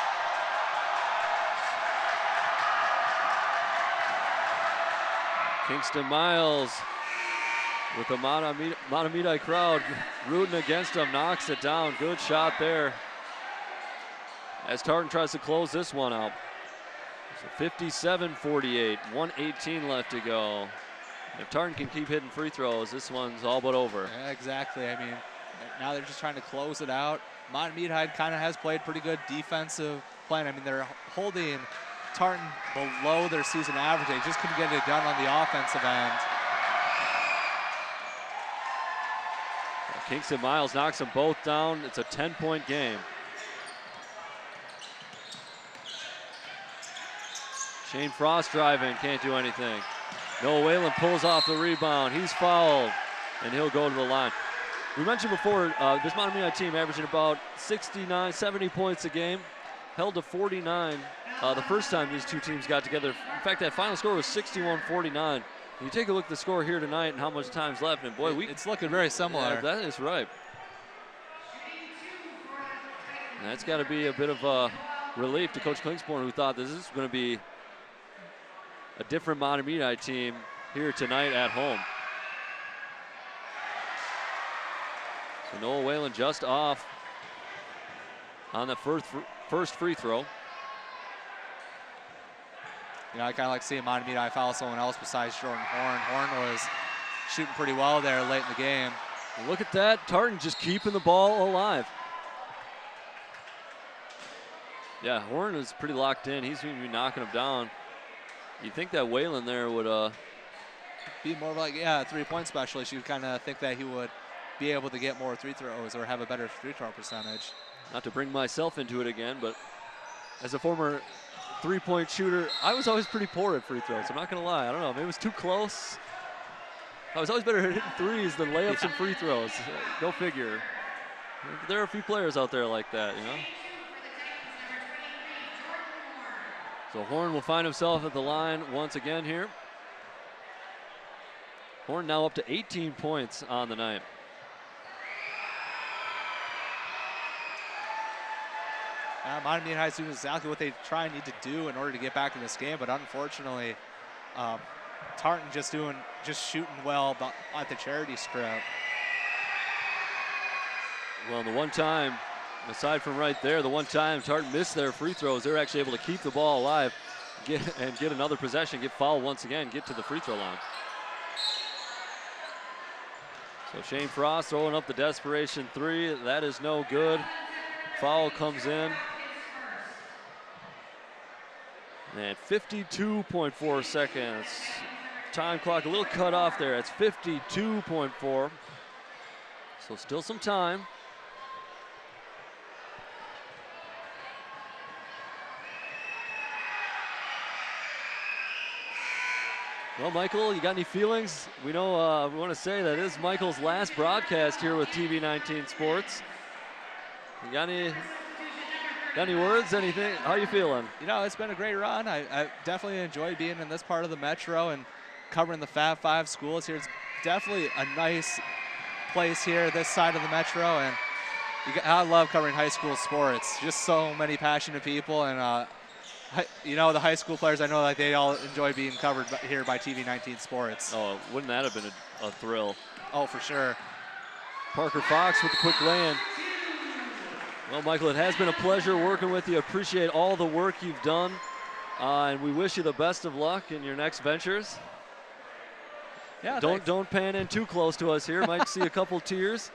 Kingston Miles with the Mahtomedi crowd rooting against him, knocks it down. Good shot there as Tartan tries to close this one out. So 57-48, 1:18 left to go. If Tartan can keep hitting free throws, this one's all but over. Yeah, exactly. I mean, now they're just trying to close it out. Mahtomedi kind of has played pretty good defensive play. I mean, they're holding Tartan below their season average. They just couldn't get it done on the offensive end. Kingston Miles knocks them both down. It's a 10-point game. Shane Frost driving, can't do anything. Noah Whalen pulls off the rebound. He's fouled, and he'll go to the line. We mentioned before, this Mahtomedi team averaging about 69, 70 points a game, held to 49 the first time these two teams got together. In fact, that final score was 61-49. You take a look at the score here tonight and how much time's left, and boy, it's looking very similar. Yeah, that is right. And that's got to be a bit of a relief to Coach Klingsborn, who thought this is going to be a different Mahtomedi team here tonight at home. So Noah Whalen just off on the first free throw. You know, I kind of like seeing Mahtomedi foul someone else besides Jordan Horn. Horn was shooting pretty well there late in the game. And look at that, Tartan just keeping the ball alive. Yeah, Horn is pretty locked in. He's going to be knocking him down. You'd think that Whalen there would be more of like, a 3-point specialist, you'd kind of think that he would be able to get more free throws or have a better free throw percentage. Not to bring myself into it again, but as a former 3-point shooter, I was always pretty poor at free throws. I'm not going to lie. I don't know. Maybe it was too close. I was always better at hitting threes than layups and free throws. Go figure. There are a few players out there like that, you know. So Horn will find himself at the line once again here. Horn now up to 18 points on the night. Mahtomedi High is doing exactly what they try and need to do in order to get back in this game, but unfortunately, Tartan just shooting well at the charity strip. Well, the one time, aside from right there, the one time Tartan missed their free throws, they were actually able to keep the ball alive, get another possession, get fouled once again, get to the free throw line. So Shane Frost throwing up the desperation 3. That is no good. Foul comes in. And 52.4 seconds. Time clock a little cut off there. It's 52.4. So still some time. Well, Michael, you got any feelings? We know we want to say that is Michael's last broadcast here with TV 19 Sports. You got any words, anything? How you feeling? You know, it's been a great run. I definitely enjoy being in this part of the Metro and covering the Fab 5 schools here. It's definitely a nice place here, this side of the Metro, and I love covering high school sports. Just so many passionate people, and you know, the high school players, I know like they all enjoy being covered here by TV 19 Sports. Oh, wouldn't that have been a thrill? Oh, for sure. Parker Fox with the quick lay-in. Well, Michael, it has been a pleasure working with you. Appreciate all the work you've done, and we wish you the best of luck in your next ventures. Yeah. Don't pan in too close to us here. Might see a couple tears.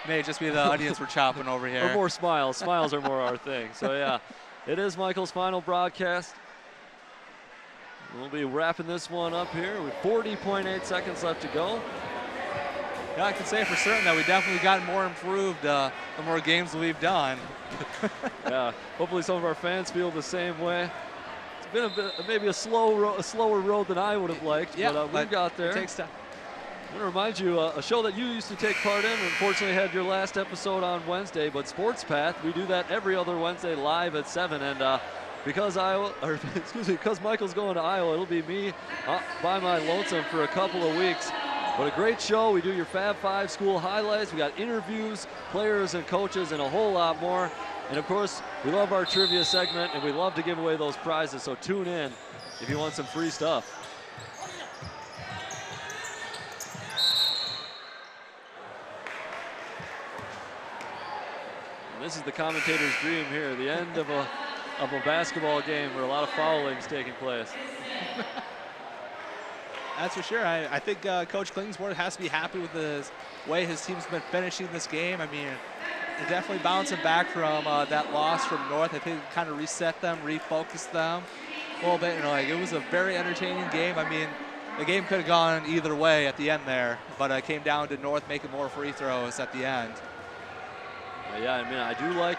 May just be the onions we're chopping over here. Or more smiles. Smiles are more our thing. So yeah, it is Michael's final broadcast. We'll be wrapping this one up here with 40.8 seconds left to go. Yeah, I can say for certain that we definitely got more improved the more games we've done. Yeah, hopefully some of our fans feel the same way. It's been maybe a slower road than I would have liked, yeah, but we got there. It takes time. I want to remind you, a show that you used to take part in, unfortunately had your last episode on Wednesday, but Sports Path, we do that every other Wednesday live at 7, and because Michael's going to Iowa, it'll be me by my lonesome for a couple of weeks. But a great show. We do your Fab 5 school highlights. We got interviews, players and coaches, and a whole lot more. And of course, we love our trivia segment, and we love to give away those prizes. So tune in if you want some free stuff. And this is the commentator's dream here, the end of a basketball game where a lot of fouling is taking place. That's for sure. I think Coach Klingsborn has to be happy with the way his team's been finishing this game. I mean, they're definitely bouncing back from that loss from North. I think it kind of reset them, refocused them a little bit. You know, like, it was a very entertaining game. I mean, the game could have gone either way at the end there, but it came down to North making more free throws at the end. Yeah, I mean, I do like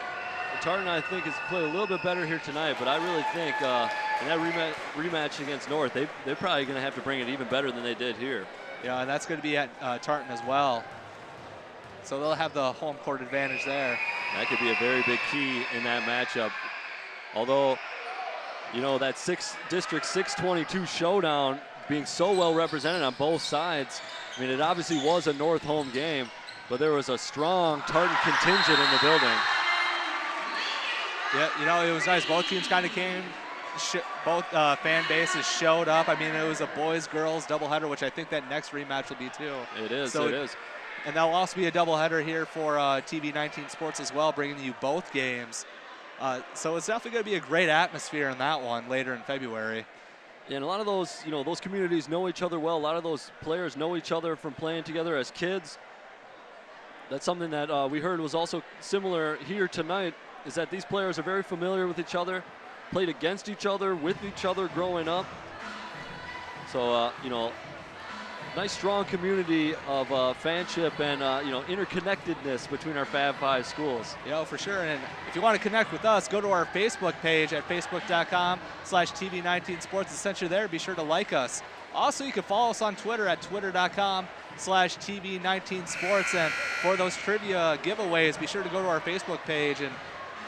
Tartan, I think, has played a little bit better here tonight, but I really think in that rematch against North, they're probably going to have to bring it even better than they did here. Yeah, and that's going to be at Tartan as well. So they'll have the home court advantage there. That could be a very big key in that matchup. Although, you know, that District 622 showdown being so well represented on both sides, I mean, it obviously was a North home game, but there was a strong Tartan contingent in the building. Yeah, you know, it was nice. Both teams kind of came, both fan bases showed up. I mean, it was a boys-girls doubleheader, which I think that next rematch will be too. It is, so it is. And that'll also be a doubleheader here for TV 19 Sports as well, bringing you both games. So it's definitely going to be a great atmosphere in that one later in February. Yeah, and a lot of those, you know, those communities know each other well. A lot of those players know each other from playing together as kids. That's something that we heard was also similar here tonight, is that these players are very familiar with each other, played against each other, with each other growing up. So, you know, nice strong community of fanship and interconnectedness between our Fab 5 schools. For sure. And if you want to connect with us, go to our Facebook page at facebook.com/TV19sports. Essentially there, be sure to like us. Also, you can follow us on Twitter at twitter.com/TV19sports. And for those trivia giveaways, be sure to go to our Facebook page. And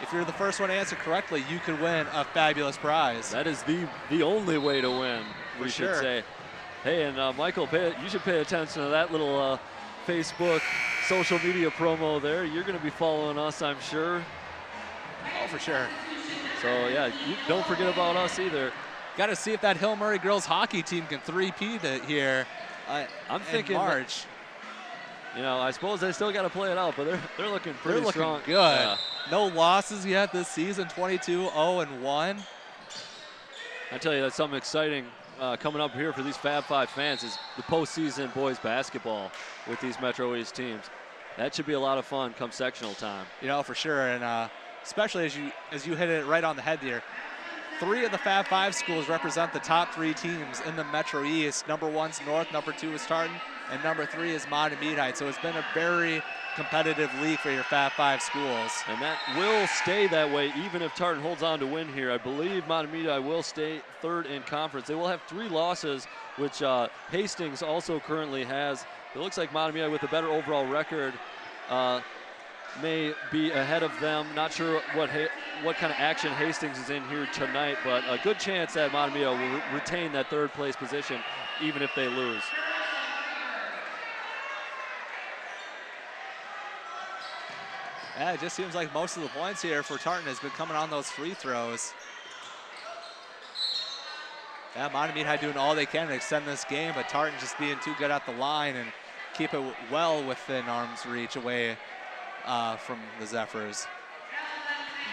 if you're the first one to answer correctly, you could win a fabulous prize. That is the only way to win, we should say. Hey, and Michael, you should pay attention to that little Facebook social media promo there. You're going to be following us, I'm sure. Oh, for sure. So, yeah, you don't forget about us either. Got to see if that Hill Murray girls hockey team can three-peat it here I'm thinking March. I suppose they still got to play it out, but they're looking pretty strong. They're looking good. Yeah. No losses yet this season, 22-0-1. I tell you, that's something exciting coming up here for these Fab 5 fans is the postseason boys basketball with these Metro East teams. That should be a lot of fun come sectional time. For sure, and especially as you hit it right on the head here. 3 of the Fab 5 schools represent the top 3 teams in the Metro East. Number 1's North, number 2 is Tartan, and number 3 is Mahtomedi. So it's been a very competitive league for your Fab 5 schools. And that will stay that way even if Tartan holds on to win here. I believe Mahtomedi will stay 3rd in conference. They will have 3 losses, which Hastings also currently has. It looks like Mahtomedi with a better overall record may be ahead of them. Not sure what kind of action Hastings is in here tonight, but a good chance that Mahtomedi will retain that 3rd place position even if they lose. Yeah, it just seems like most of the points here for Tartan has been coming on those free throws. Yeah, Mahtomedi doing all they can to extend this game, but Tartan just being too good at the line and keep it well within arm's reach away from the Zephyrs.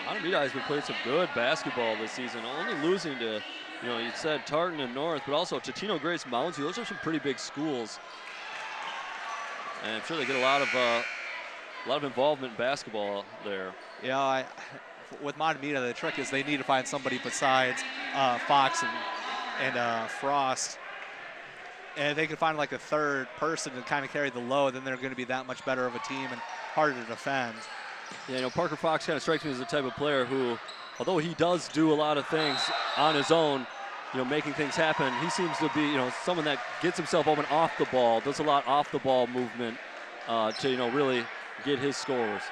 Mahtomedi has been playing some good basketball this season, only losing to, you said Tartan and North, but also Totino, Grace, Moundsview. Those are some pretty big schools. And I'm sure they get a lot of involvement in basketball there. Yeah, with Mahtomedi, the trick is they need to find somebody besides Fox and Frost. And if they can find like a 3rd person to kind of carry the load, then they're going to be that much better of a team and harder to defend. Yeah, Parker Fox kind of strikes me as the type of player who, although he does do a lot of things on his own, making things happen, he seems to be, someone that gets himself open off the ball, does a lot off the ball movement to, really get his scores.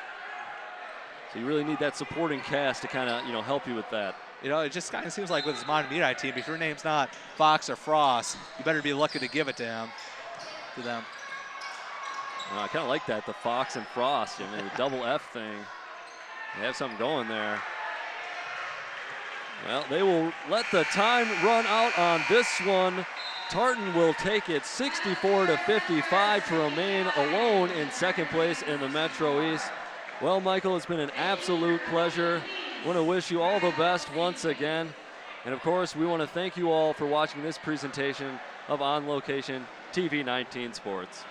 So you really need that supporting cast to kind of, help you with that. It just kind of seems like with this Mahtomedi team, if your name's not Fox or Frost, you better be looking to give it to them. I kind of like that, the Fox and Frost, the double F thing. They have something going there. Well, they will let the time run out on this one. Tartan will take it 64-55 to remain alone in 2nd place in the Metro East. Well, Michael, it's been an absolute pleasure. I want to wish you all the best once again. And of course, we want to thank you all for watching this presentation of On Location TV 19 Sports.